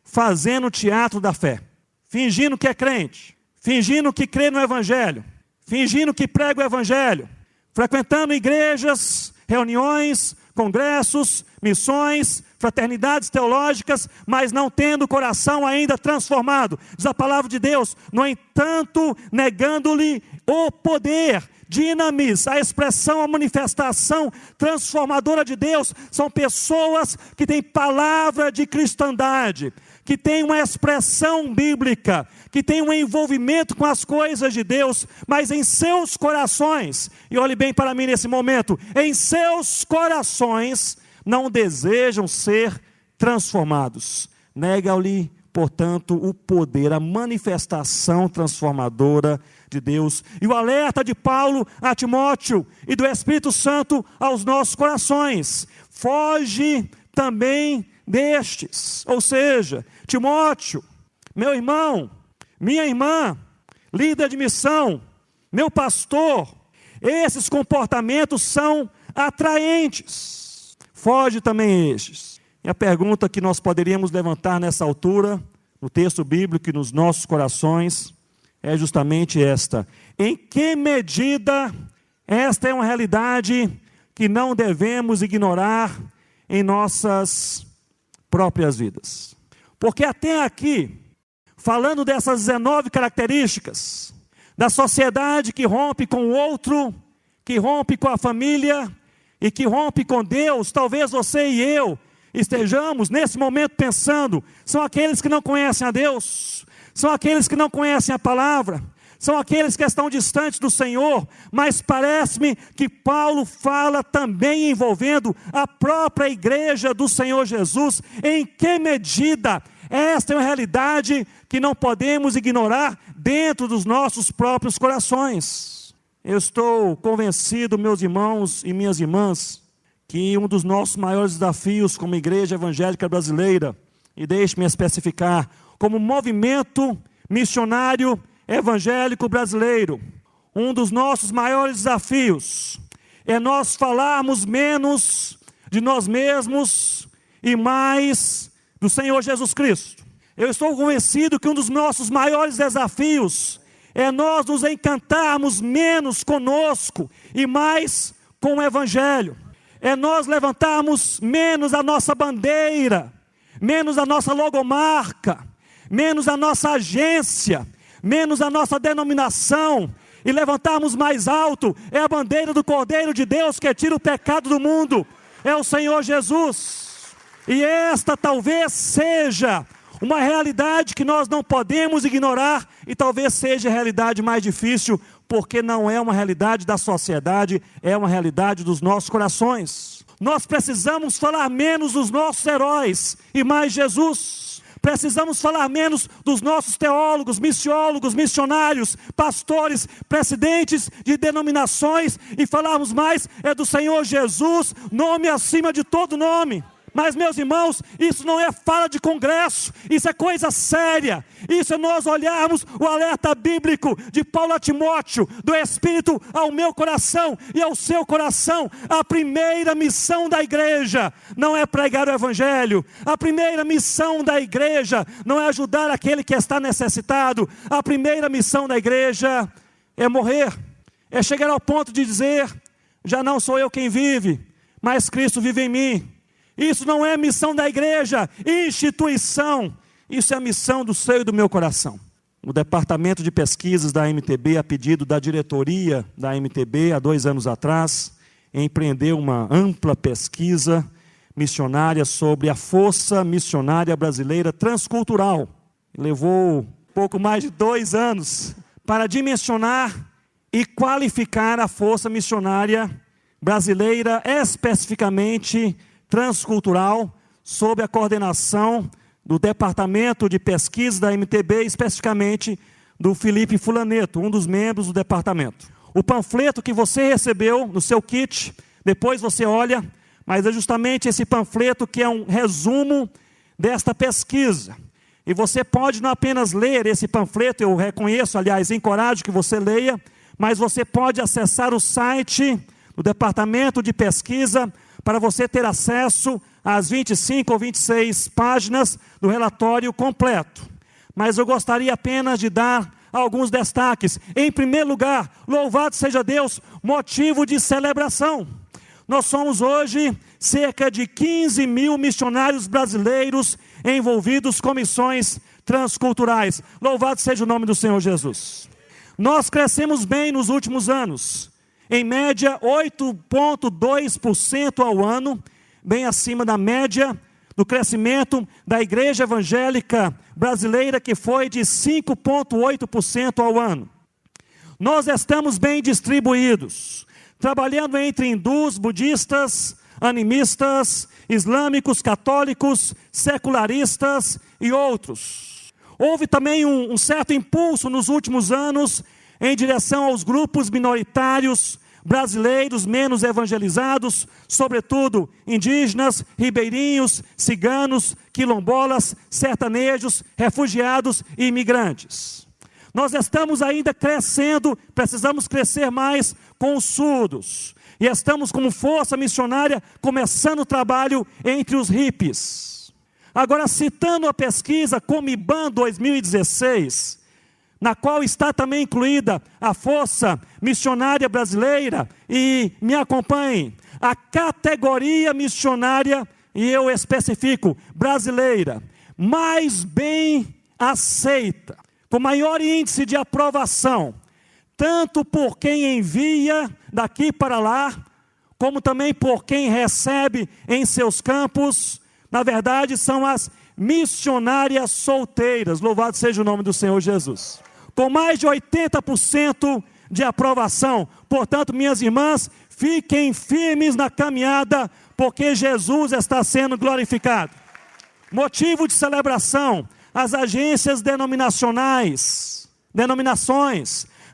fazendo teatro da fé, fingindo que é crente, fingindo que crê no Evangelho, fingindo que prega o Evangelho, frequentando igrejas, reuniões, congressos, missões, fraternidades teológicas, mas não tendo o coração ainda transformado. Diz a palavra de Deus, no entanto, negando-lhe o poder, dinamis, a expressão, a manifestação transformadora de Deus. São pessoas que têm palavra de cristandade, que têm uma expressão bíblica, que têm um envolvimento com as coisas de Deus, mas em seus corações, e olhe bem para mim nesse momento, em seus corações não desejam ser transformados. Nega-lhe, portanto, o poder, a manifestação transformadora de Deus. E o alerta de Paulo a Timóteo e do Espírito Santo aos nossos corações: foge também destes. Ou seja, Timóteo, meu irmão, minha irmã, líder de missão, meu pastor, esses comportamentos são atraentes. Foge também estes. E a pergunta que nós poderíamos levantar nessa altura, no texto bíblico e nos nossos corações, é justamente esta: em que medida esta é uma realidade que não devemos ignorar em nossas próprias vidas? Porque até aqui, falando dessas 19 características, da sociedade que rompe com o outro, que rompe com a família e que rompe com Deus, talvez você e eu estejamos nesse momento pensando, são aqueles que não conhecem a Deus, são aqueles que não conhecem a palavra, são aqueles que estão distantes do Senhor, mas parece-me que Paulo fala também envolvendo a própria igreja do Senhor Jesus. Em que medida esta é uma realidade que não podemos ignorar dentro dos nossos próprios corações? Eu estou convencido, meus irmãos e minhas irmãs, que um dos nossos maiores desafios como igreja evangélica brasileira, e deixe-me especificar, como movimento missionário evangélico brasileiro, um dos nossos maiores desafios é nós falarmos menos de nós mesmos e mais do Senhor Jesus Cristo. Eu estou convencido que um dos nossos maiores desafios é nós nos encantarmos menos conosco e mais com o Evangelho. É nós levantarmos menos a nossa bandeira, menos a nossa logomarca, menos a nossa agência, menos a nossa denominação, e levantarmos mais alto é a bandeira do Cordeiro de Deus que tira o pecado do mundo, é o Senhor Jesus. E esta talvez seja uma realidade que nós não podemos ignorar, e talvez seja a realidade mais difícil, porque não é uma realidade da sociedade, é uma realidade dos nossos corações. Nós precisamos falar menos dos nossos heróis e mais Jesus. Precisamos falar menos dos nossos teólogos, missiólogos, missionários, pastores, presidentes de denominações, e falarmos mais do Senhor Jesus, nome acima de todo nome. Mas, meus irmãos, isso não é fala de congresso, isso é coisa séria. Isso é nós olharmos o alerta bíblico de Paulo a Timóteo, do Espírito ao meu coração e ao seu coração. A primeira missão da igreja não é pregar o evangelho. A primeira missão da igreja não é ajudar aquele que está necessitado. A primeira missão da igreja é morrer. É chegar ao ponto de dizer: já não sou eu quem vive, mas Cristo vive em mim. Isso não é missão da igreja, instituição. Isso é a missão do seio do meu coração. O departamento de pesquisas da MTB, a pedido da diretoria da MTB, há 2 anos atrás, empreendeu uma ampla pesquisa missionária sobre a força missionária brasileira transcultural. Levou pouco mais de 2 anos para dimensionar e qualificar a força missionária brasileira, especificamente transcultural, sob a coordenação do Departamento de Pesquisa da MTB, especificamente do Felipe Fulaneto, um dos membros do departamento. O panfleto que você recebeu no seu kit, depois você olha, mas é justamente esse panfleto que é um resumo desta pesquisa. E você pode não apenas ler esse panfleto, eu reconheço, aliás, encorajo que você leia, mas você pode acessar o site do Departamento de Pesquisa para você ter acesso às 25 ou 26 páginas do relatório completo. Mas eu gostaria apenas de dar alguns destaques. Em primeiro lugar, louvado seja Deus, motivo de celebração. Nós somos hoje cerca de 15 mil missionários brasileiros envolvidos com missões transculturais. Louvado seja o nome do Senhor Jesus. Nós crescemos bem nos últimos anos. Em média, 8,2% ao ano, bem acima da média do crescimento da igreja evangélica brasileira, que foi de 5,8% ao ano. Nós estamos bem distribuídos, trabalhando entre hindus, budistas, animistas, islâmicos, católicos, secularistas e outros. Houve também um certo impulso nos últimos anos em direção aos grupos minoritários brasileiros menos evangelizados, sobretudo indígenas, ribeirinhos, ciganos, quilombolas, sertanejos, refugiados e imigrantes. Nós estamos ainda crescendo, precisamos crescer mais com os surdos. E estamos como força missionária começando o trabalho entre os hippies. Agora, citando a pesquisa Comiban 2016, na qual está também incluída a força missionária brasileira, e me acompanhem, a categoria missionária, e eu especifico, brasileira, mais bem aceita, com maior índice de aprovação, tanto por quem envia daqui para lá, como também por quem recebe em seus campos, na verdade são as missionárias solteiras, louvado seja o nome do Senhor Jesus, com mais de 80% de aprovação. Portanto, minhas irmãs, fiquem firmes na caminhada, porque Jesus está sendo glorificado. Motivo de celebração, as agências denominações,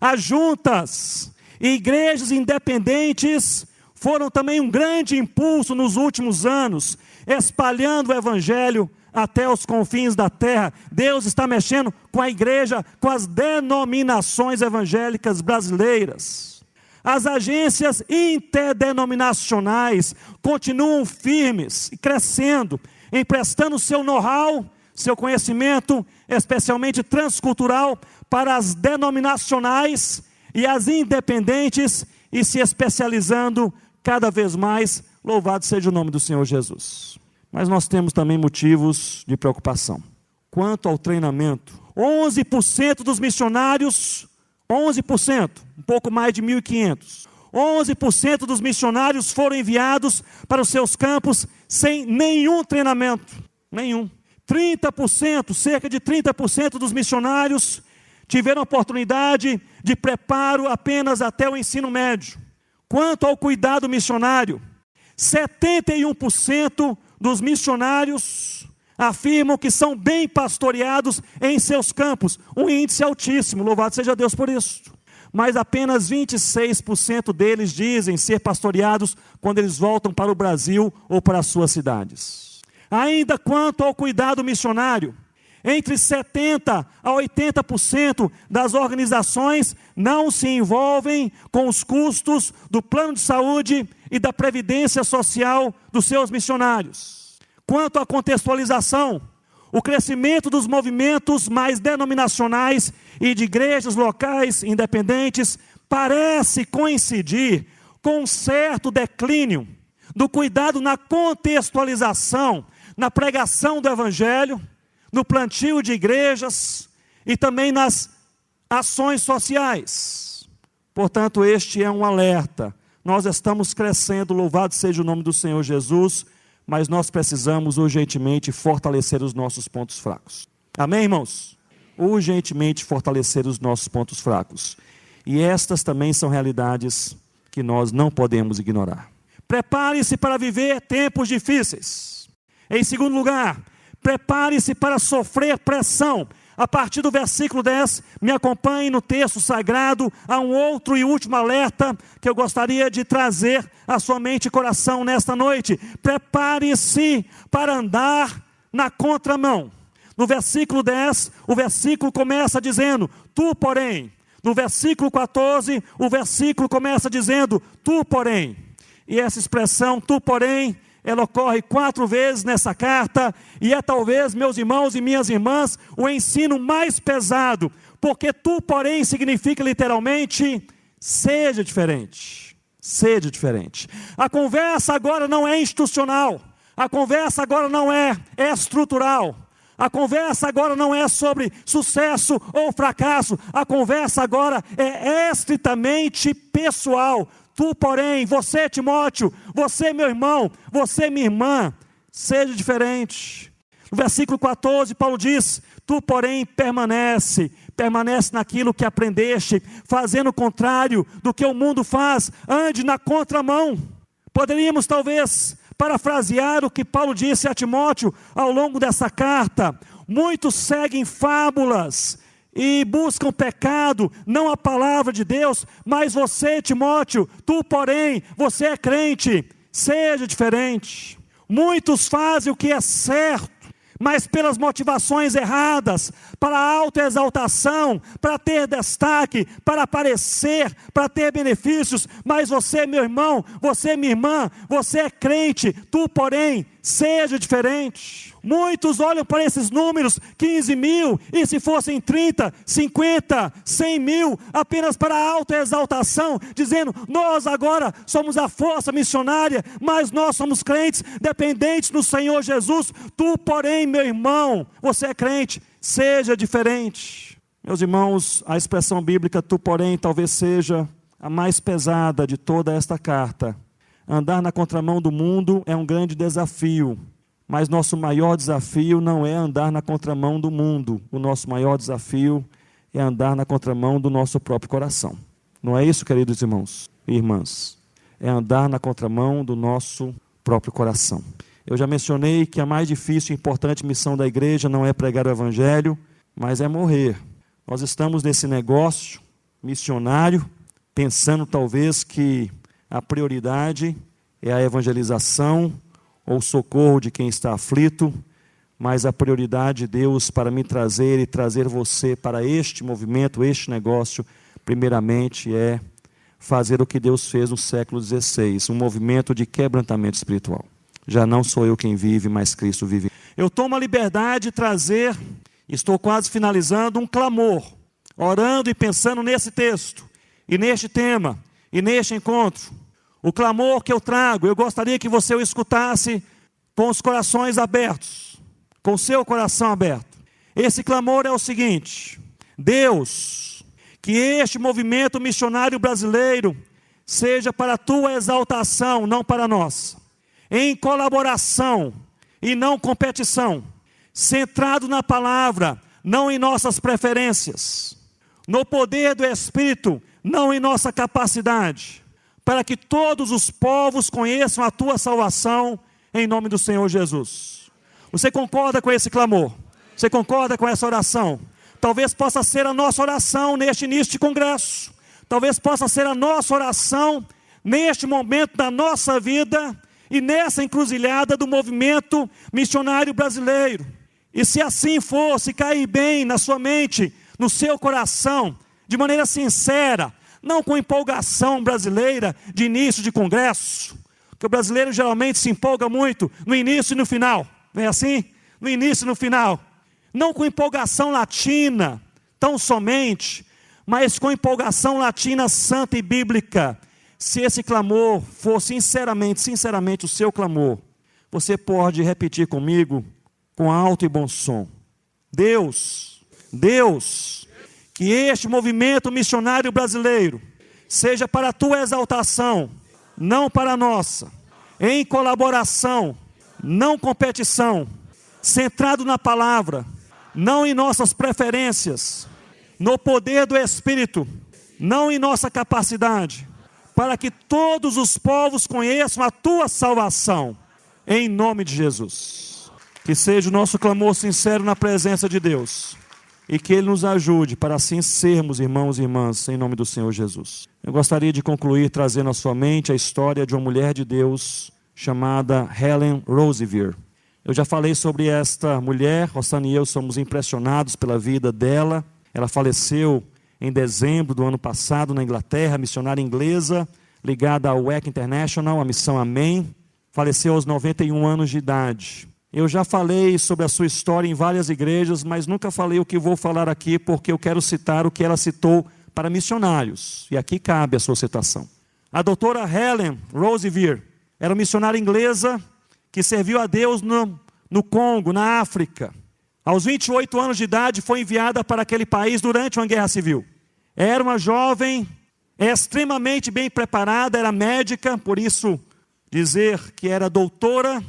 as juntas e igrejas independentes foram também um grande impulso nos últimos anos, espalhando o evangelho até os confins da terra. Deus está mexendo com a igreja, com as denominações evangélicas brasileiras. As agências interdenominacionais continuam firmes e crescendo, emprestando seu know-how, seu conhecimento, especialmente transcultural, para as denominacionais e as independentes, e se especializando cada vez mais. Louvado seja o nome do Senhor Jesus. Mas nós temos também motivos de preocupação. Quanto ao treinamento, 11% dos missionários, 11%, um pouco mais de 1.500, 11% dos missionários foram enviados para os seus campos sem nenhum treinamento, nenhum. 30%, cerca de 30% dos missionários tiveram oportunidade de preparo apenas até o ensino médio. Quanto ao cuidado missionário, 71% dos missionários afirmam que são bem pastoreados em seus campos, um índice altíssimo, louvado seja Deus por isso. Mas apenas 26% deles dizem ser pastoreados quando eles voltam para o Brasil ou para as suas cidades. Ainda quanto ao cuidado missionário, entre 70% a 80% das organizações não se envolvem com os custos do plano de saúde e da previdência social dos seus missionários. Quanto à contextualização, o crescimento dos movimentos mais denominacionais e de igrejas locais independentes parece coincidir com um certo declínio do cuidado na contextualização, na pregação do Evangelho, no plantio de igrejas e também nas ações sociais. Portanto, este é um alerta. Nós estamos crescendo, louvado seja o nome do Senhor Jesus, mas nós precisamos urgentemente fortalecer os nossos pontos fracos. Amém, irmãos? Urgentemente fortalecer os nossos pontos fracos. E estas também são realidades que nós não podemos ignorar. Prepare-se para viver tempos difíceis. Em segundo lugar, prepare-se para sofrer pressão. A partir do versículo 10, me acompanhe no texto sagrado, há um outro e último alerta que eu gostaria de trazer à sua mente e coração nesta noite. Prepare-se para andar na contramão. No versículo 10, o versículo começa dizendo, tu porém. No versículo 14, o versículo começa dizendo, tu porém. E essa expressão, tu porém, ela ocorre 4 vezes nessa carta, e é talvez, meus irmãos e minhas irmãs, o ensino mais pesado, porque tu, porém, significa literalmente, seja diferente, seja diferente. A conversa agora não é institucional, a conversa agora não é estrutural, a conversa agora não é sobre sucesso ou fracasso, a conversa agora é estritamente pessoal. Tu, porém, você, Timóteo, você, meu irmão, você, minha irmã, seja diferente. No versículo 14, Paulo diz, tu, porém, permanece naquilo que aprendeste, fazendo o contrário do que o mundo faz, ande na contramão. Poderíamos, talvez, parafrasear o que Paulo disse a Timóteo ao longo dessa carta. Muitos seguem fábulas e buscam pecado, não a palavra de Deus, mas você, Timóteo, tu, porém, você é crente, seja diferente. Muitos fazem o que é certo, mas pelas motivações erradas, para a autoexaltação, para ter destaque, para aparecer, para ter benefícios, mas você, meu irmão, você, minha irmã, você é crente, tu, porém, seja diferente. Muitos olham para esses números, 15 mil, e se fossem 30, 50, 100 mil, apenas para a autoexaltação, dizendo, nós agora somos a força missionária, mas nós somos crentes, dependentes do Senhor Jesus. Tu, porém, meu irmão, você é crente, seja diferente. Meus irmãos, a expressão bíblica, tu, porém, talvez seja a mais pesada de toda esta carta. Andar na contramão do mundo é um grande desafio. Mas nosso maior desafio não é andar na contramão do mundo. O nosso maior desafio é andar na contramão do nosso próprio coração. Não é isso, queridos irmãos e irmãs? É andar na contramão do nosso próprio coração. Eu já mencionei que a mais difícil e importante missão da igreja não é pregar o evangelho, mas é morrer. Nós estamos nesse negócio missionário, pensando talvez que a prioridade é a evangelização, ou socorro de quem está aflito, mas a prioridade de Deus para me trazer e trazer você para este movimento, este negócio, primeiramente é fazer o que Deus fez no século XVI, um movimento de quebrantamento espiritual. Já não sou eu quem vive, mas Cristo vive. Eu tomo a liberdade de trazer, estou quase finalizando, um clamor, orando e pensando nesse texto, e neste tema, e neste encontro. O clamor que eu trago, eu gostaria que você o escutasse com os corações abertos, com o seu coração aberto. Esse clamor é o seguinte: Deus, que este movimento missionário brasileiro seja para a tua exaltação, não para nós, em colaboração e não competição, centrado na palavra, não em nossas preferências, no poder do Espírito, não em nossa capacidade, para que todos os povos conheçam a tua salvação, em nome do Senhor Jesus. Você concorda com esse clamor? Você concorda com essa oração? Talvez possa ser a nossa oração neste início de congresso. Talvez possa ser a nossa oração neste momento da nossa vida. e nessa encruzilhada do movimento missionário brasileiro. E se assim for, se cair bem na sua mente, no seu coração, de maneira sincera, não com empolgação brasileira de início de congresso, porque o brasileiro geralmente se empolga muito no início e no final, não é assim? No início e no final. Não com empolgação latina, tão somente, mas com empolgação latina santa e bíblica. Se esse clamor for sinceramente o seu clamor, você pode repetir comigo com alto e bom som. Deus, que este movimento missionário brasileiro seja para a tua exaltação, não para a nossa, em colaboração, não competição, centrado na palavra, não em nossas preferências, no poder do Espírito, não em nossa capacidade, para que todos os povos conheçam a tua salvação, em nome de Jesus. Que seja o nosso clamor sincero na presença de Deus, e que Ele nos ajude para assim sermos irmãos e irmãs, em nome do Senhor Jesus. Eu gostaria de concluir trazendo à sua mente a história de uma mulher de Deus chamada Helen Roseveare. Eu já falei sobre esta mulher, Rossana e eu somos impressionados pela vida dela. Ela faleceu em dezembro do ano passado na Inglaterra, missionária inglesa, ligada ao WEC International, a missão Amém. Faleceu aos 91 anos de idade. Eu já falei sobre a sua história em várias igrejas, mas nunca falei o que vou falar aqui, porque eu quero citar o que ela citou para missionários. E aqui cabe a sua citação. A doutora Helen Roseveare era uma missionária inglesa que serviu a Deus no Congo, na África. Aos 28 anos de idade foi enviada para aquele país durante uma guerra civil. Era uma jovem extremamente bem preparada, era médica, por isso dizer que era doutora.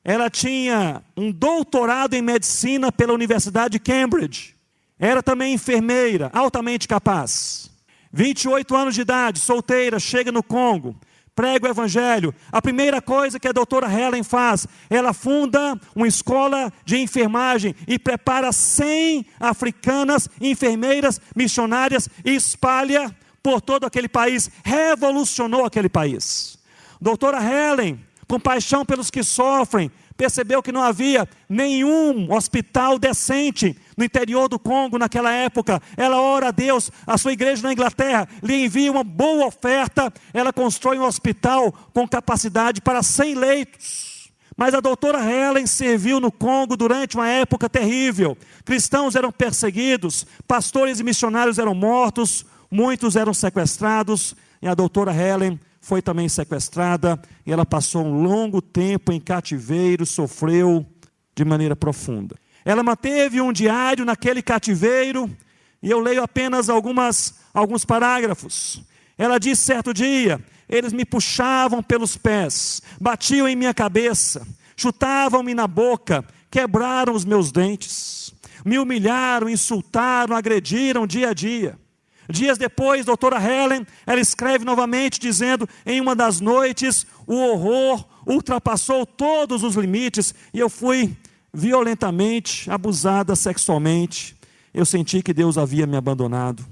Ela tinha um doutorado em medicina pela Universidade de Cambridge. Era também enfermeira, altamente capaz. 28 anos de idade, solteira, chega no Congo, prega o evangelho. A primeira coisa que a doutora Helen faz, ela funda uma escola de enfermagem e prepara 100 africanas, enfermeiras, missionárias e espalha por todo aquele país. Revolucionou aquele país. Doutora Helen, com paixão pelos que sofrem, percebeu que não havia nenhum hospital decente no interior do Congo naquela época. Ela ora a Deus, a sua igreja na Inglaterra lhe envia uma boa oferta, ela constrói um hospital com capacidade para 100 leitos. Mas a doutora Helen serviu no Congo durante uma época terrível. Cristãos eram perseguidos, pastores e missionários eram mortos, muitos eram sequestrados, e a doutora Helen foi também sequestrada, e ela passou um longo tempo em cativeiro, sofreu de maneira profunda. Ela manteve um diário naquele cativeiro, e eu leio apenas alguns parágrafos. Ela disse certo dia: eles me puxavam pelos pés, batiam em minha cabeça, chutavam-me na boca, quebraram os meus dentes, me humilharam, insultaram, agrediram dia a dia. Dias depois, doutora Helen, ela escreve novamente dizendo: em uma das noites, o horror ultrapassou todos os limites e eu fui violentamente abusada sexualmente. Eu senti que Deus havia me abandonado.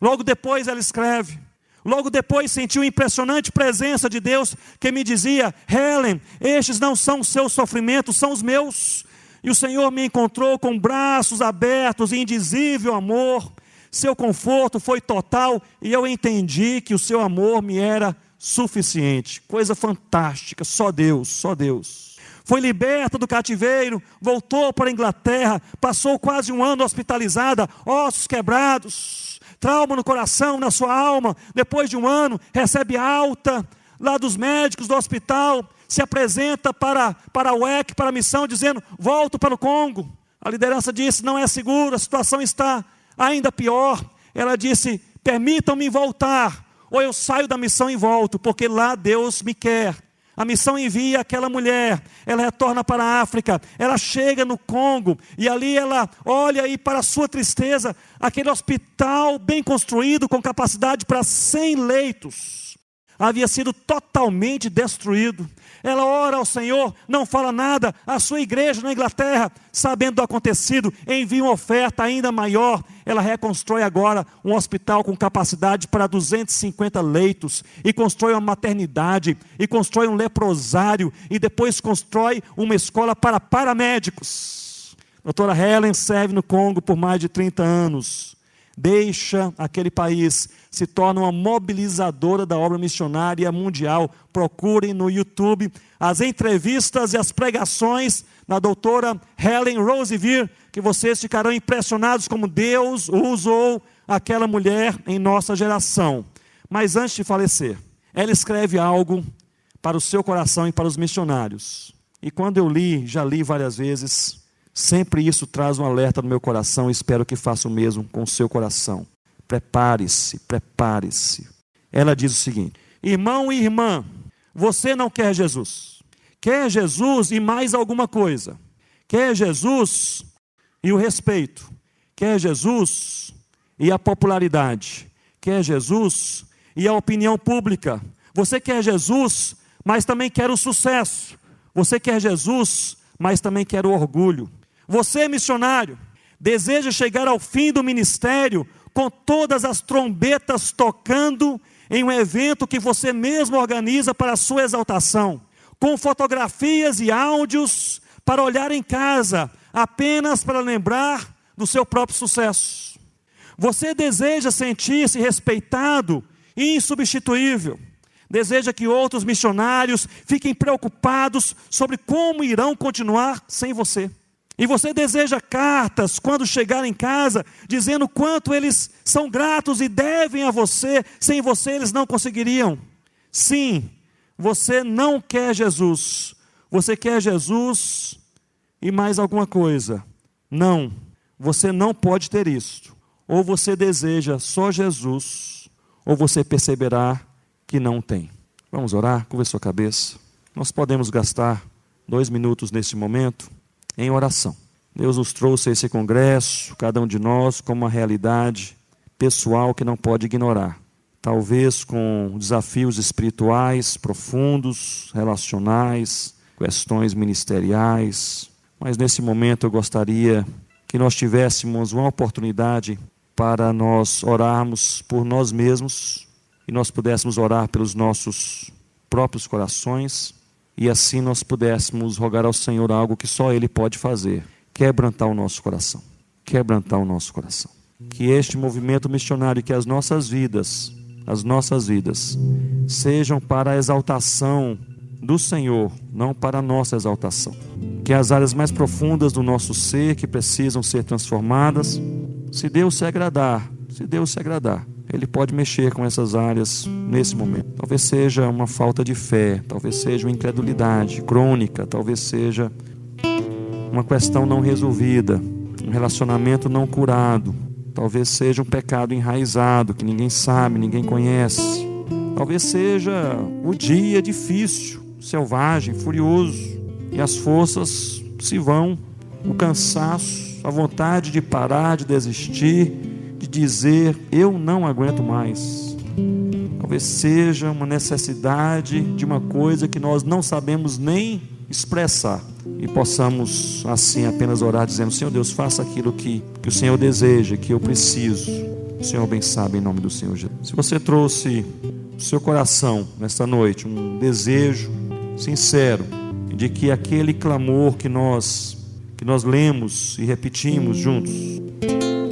Logo depois ela escreve: logo depois senti uma impressionante presença de Deus que me dizia: Helen, estes não são os seus sofrimentos, são os meus. E o Senhor me encontrou com braços abertos e indizível amor. Seu conforto foi total e eu entendi que o seu amor me era suficiente. Coisa fantástica, só Deus, só Deus. Foi liberta do cativeiro, voltou para a Inglaterra, passou quase um ano hospitalizada, ossos quebrados, trauma no coração, na sua alma. Depois de um ano, recebe alta lá dos médicos do hospital, se apresenta para a WEC, para a missão, dizendo: volto para o Congo. A liderança disse: não é seguro, a situação está ainda pior. Ela disse: permitam-me voltar, ou eu saio da missão e volto, porque lá Deus me quer. A missão envia aquela mulher, ela retorna para a África, ela chega no Congo, e ali ela olha, e para sua tristeza, aquele hospital bem construído, com capacidade para 100 leitos, havia sido totalmente destruído. ela ora ao Senhor, não fala nada. A sua igreja na Inglaterra, sabendo do acontecido, envia uma oferta ainda maior. Ela reconstrói agora um hospital com capacidade para 250 leitos, e constrói uma maternidade, e constrói um leprosário, e depois constrói uma escola para paramédicos. A doutora Helen serve no Congo por mais de 30 anos. Deixa aquele país, se torna uma mobilizadora da obra missionária mundial. Procurem no YouTube as entrevistas e as pregações da doutora Helen Roseveare, que vocês ficarão impressionados como Deus usou aquela mulher em nossa geração. Mas antes de falecer, ela escreve algo para o seu coração e para os missionários. E quando eu li, já li várias vezes, sempre isso traz um alerta no meu coração, e espero que faça o mesmo com o seu coração. Prepare-se, prepare-se. Ela diz o seguinte: irmão e irmã, você não quer Jesus. Quer Jesus e mais alguma coisa. Quer Jesus e o respeito. Quer Jesus e a popularidade. Quer Jesus e a opinião pública. Você quer Jesus, mas também quer o sucesso. Você quer Jesus, mas também quer o orgulho. Você, missionário, deseja chegar ao fim do ministério com todas as trombetas tocando em um evento que você mesmo organiza para a sua exaltação, com fotografias e áudios para olhar em casa, apenas para lembrar do seu próprio sucesso. Você deseja sentir-se respeitado e insubstituível. Deseja que outros missionários fiquem preocupados sobre como irão continuar sem você. E você deseja cartas, quando chegar em casa, dizendo quanto eles são gratos e devem a você. Sem você eles não conseguiriam. Sim, você não quer Jesus. Você quer Jesus e mais alguma coisa. Não, você não pode ter isto. Ou você deseja só Jesus, ou você perceberá que não tem. Vamos orar? Curva sua cabeça. Nós podemos gastar 2 minutos nesse momento em oração. Deus nos trouxe a esse congresso, cada um de nós, como uma realidade pessoal que não pode ignorar. Talvez com desafios espirituais profundos, relacionais, questões ministeriais. Mas nesse momento eu gostaria que nós tivéssemos uma oportunidade para nós orarmos por nós mesmos, e nós pudéssemos orar pelos nossos próprios corações, e assim nós pudéssemos rogar ao Senhor algo que só Ele pode fazer: quebrantar o nosso coração. Quebrantar o nosso coração. Que este movimento missionário, que as nossas vidas sejam para a exaltação do Senhor, não para a nossa exaltação. Que as áreas mais profundas do nosso ser, que precisam ser transformadas, se Deus se agradar, Ele pode mexer com essas áreas nesse momento. Talvez seja uma falta de fé, talvez seja uma incredulidade crônica, talvez seja uma questão não resolvida, um relacionamento não curado, talvez seja um pecado enraizado que ninguém sabe, ninguém conhece. Talvez seja o dia difícil, selvagem, furioso, e as forças se vão, o cansaço, a vontade de parar, de desistir, de dizer: eu não aguento mais. Talvez seja uma necessidade de uma coisa que nós não sabemos nem expressar, e possamos assim apenas orar dizendo: Senhor Deus, faça aquilo que o Senhor deseja, que eu preciso. O Senhor bem sabe, em nome do Senhor Jesus. Se você trouxe no seu coração nesta noite um desejo sincero de que aquele clamor que nós lemos e repetimos juntos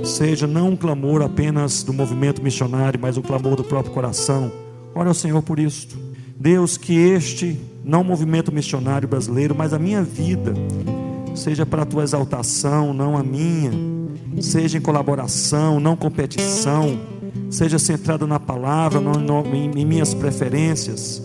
seja não um clamor apenas do movimento missionário, mas um clamor do próprio coração, ore ao Senhor por isto. Deus, que este, não o movimento missionário brasileiro, mas a minha vida, seja para a tua exaltação, não a minha, seja em colaboração, não competição, seja centrada na palavra, não em minhas preferências,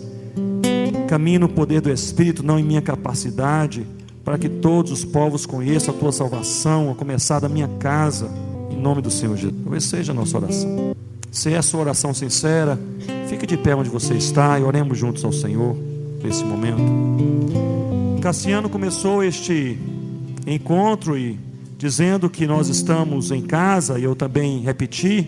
caminhe no poder do Espírito, não em minha capacidade, para que todos os povos conheçam a tua salvação, a começar da minha casa, em nome do Senhor Jesus. Talvez seja a nossa oração. Se é a sua oração sincera, fique de pé onde você está e oremos juntos ao Senhor nesse momento. Cassiano começou este encontro dizendo que nós estamos em casa, e eu também repeti,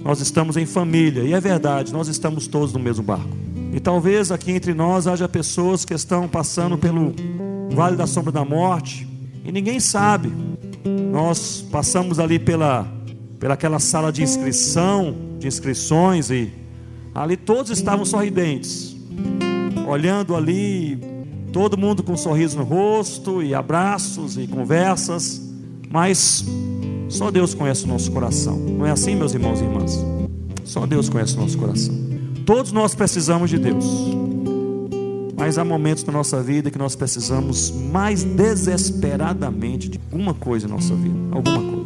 nós estamos em família, e é verdade, nós estamos todos no mesmo barco. E talvez aqui entre nós haja pessoas que estão passando pelo vale da sombra da morte e ninguém sabe. Nós passamos ali pelaquela sala de inscrições, e ali todos estavam sorridentes, olhando ali, todo mundo com um sorriso no rosto, e abraços e conversas, mas só Deus conhece o nosso coração. Não é assim, meus irmãos e irmãs? Só Deus conhece o nosso coração. Todos nós precisamos de Deus, mas há momentos na nossa vida que nós precisamos mais desesperadamente de alguma coisa em nossa vida, alguma coisa.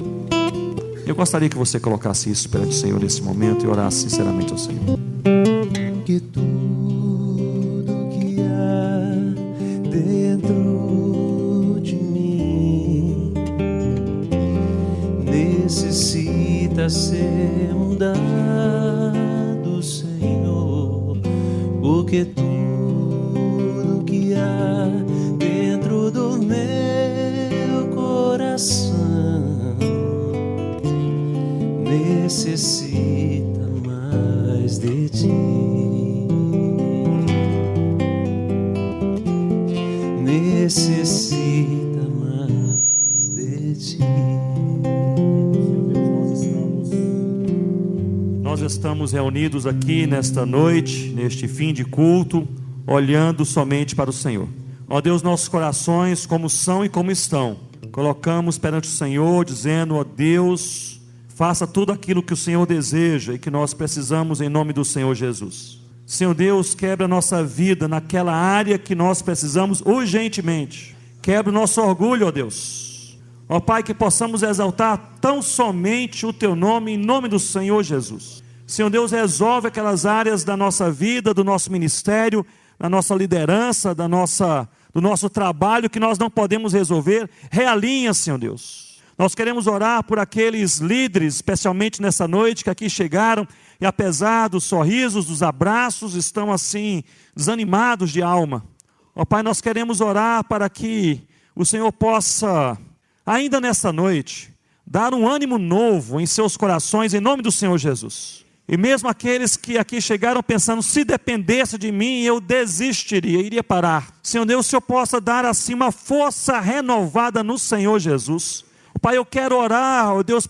Eu gostaria que você colocasse isso perante o Senhor nesse momento e orasse sinceramente ao Senhor. Que tudo que há dentro de mim necessita ser mudado, Senhor, porque tudo que há dentro do meu coração necessita mais de ti, necessita mais de ti. Nós estamos reunidos aqui nesta noite, neste fim de culto, olhando somente para o Senhor. Ó Deus, nossos corações, como são e como estão, colocamos perante o Senhor, dizendo: ó Deus, faça tudo aquilo que o Senhor deseja e que nós precisamos em nome do Senhor Jesus. Senhor Deus, quebra a nossa vida naquela área que nós precisamos urgentemente. Quebra o nosso orgulho, ó Deus. Ó Pai, que possamos exaltar tão somente o Teu nome, em nome do Senhor Jesus. Senhor Deus, resolve aquelas áreas da nossa vida, do nosso ministério, da nossa liderança, do nosso trabalho que nós não podemos resolver. Realinha, Senhor Deus. Nós queremos orar por aqueles líderes, especialmente nessa noite, que aqui chegaram e apesar dos sorrisos, dos abraços, estão assim, desanimados de alma. Ó Pai, nós queremos orar para que o Senhor possa, ainda nessa noite, dar um ânimo novo em seus corações, em nome do Senhor Jesus. E mesmo aqueles que aqui chegaram pensando: se dependesse de mim, eu desistiria, iria parar. Senhor Deus, o Senhor possa dar assim uma força renovada no Senhor Jesus. Pai, eu quero orar, ó Deus,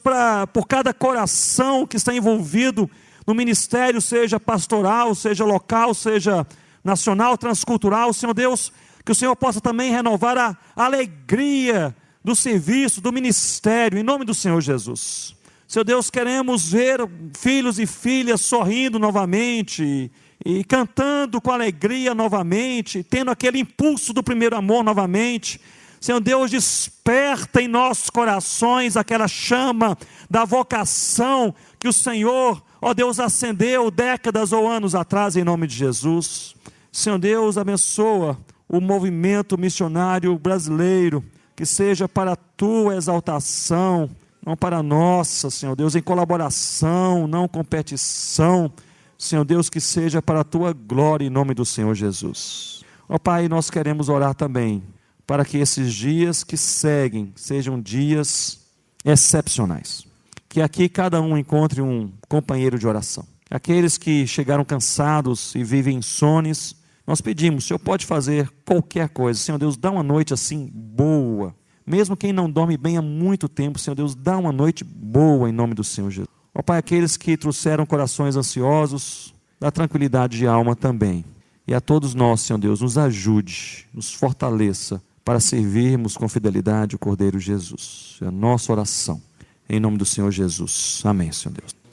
por cada coração que está envolvido no ministério, seja pastoral, seja local, seja nacional, transcultural. Senhor Deus, que o Senhor possa também renovar a alegria do serviço, do ministério, em nome do Senhor Jesus. Senhor Deus, queremos ver filhos e filhas sorrindo novamente e cantando com alegria novamente, tendo aquele impulso do primeiro amor novamente. Senhor Deus, desperta em nossos corações aquela chama da vocação que o Senhor, ó Deus, acendeu décadas ou anos atrás, em nome de Jesus. Senhor Deus, abençoa o movimento missionário brasileiro, que seja para a Tua exaltação, não para a nossa, Senhor Deus, em colaboração, não competição. Senhor Deus, que seja para a Tua glória, em nome do Senhor Jesus. Ó Pai, nós queremos orar também para que esses dias que seguem sejam dias excepcionais. Que aqui cada um encontre um companheiro de oração. Aqueles que chegaram cansados e vivem insones, nós pedimos: o Senhor pode fazer qualquer coisa. Senhor Deus, dá uma noite assim boa. Mesmo quem não dorme bem há muito tempo, Senhor Deus, dá uma noite boa em nome do Senhor Jesus. Ó Pai, aqueles que trouxeram corações ansiosos, dá tranquilidade de alma também. E a todos nós, Senhor Deus, nos ajude, nos fortaleça, para servirmos com fidelidade o Cordeiro Jesus. É a nossa oração, em nome do Senhor Jesus. Amém, Senhor Deus.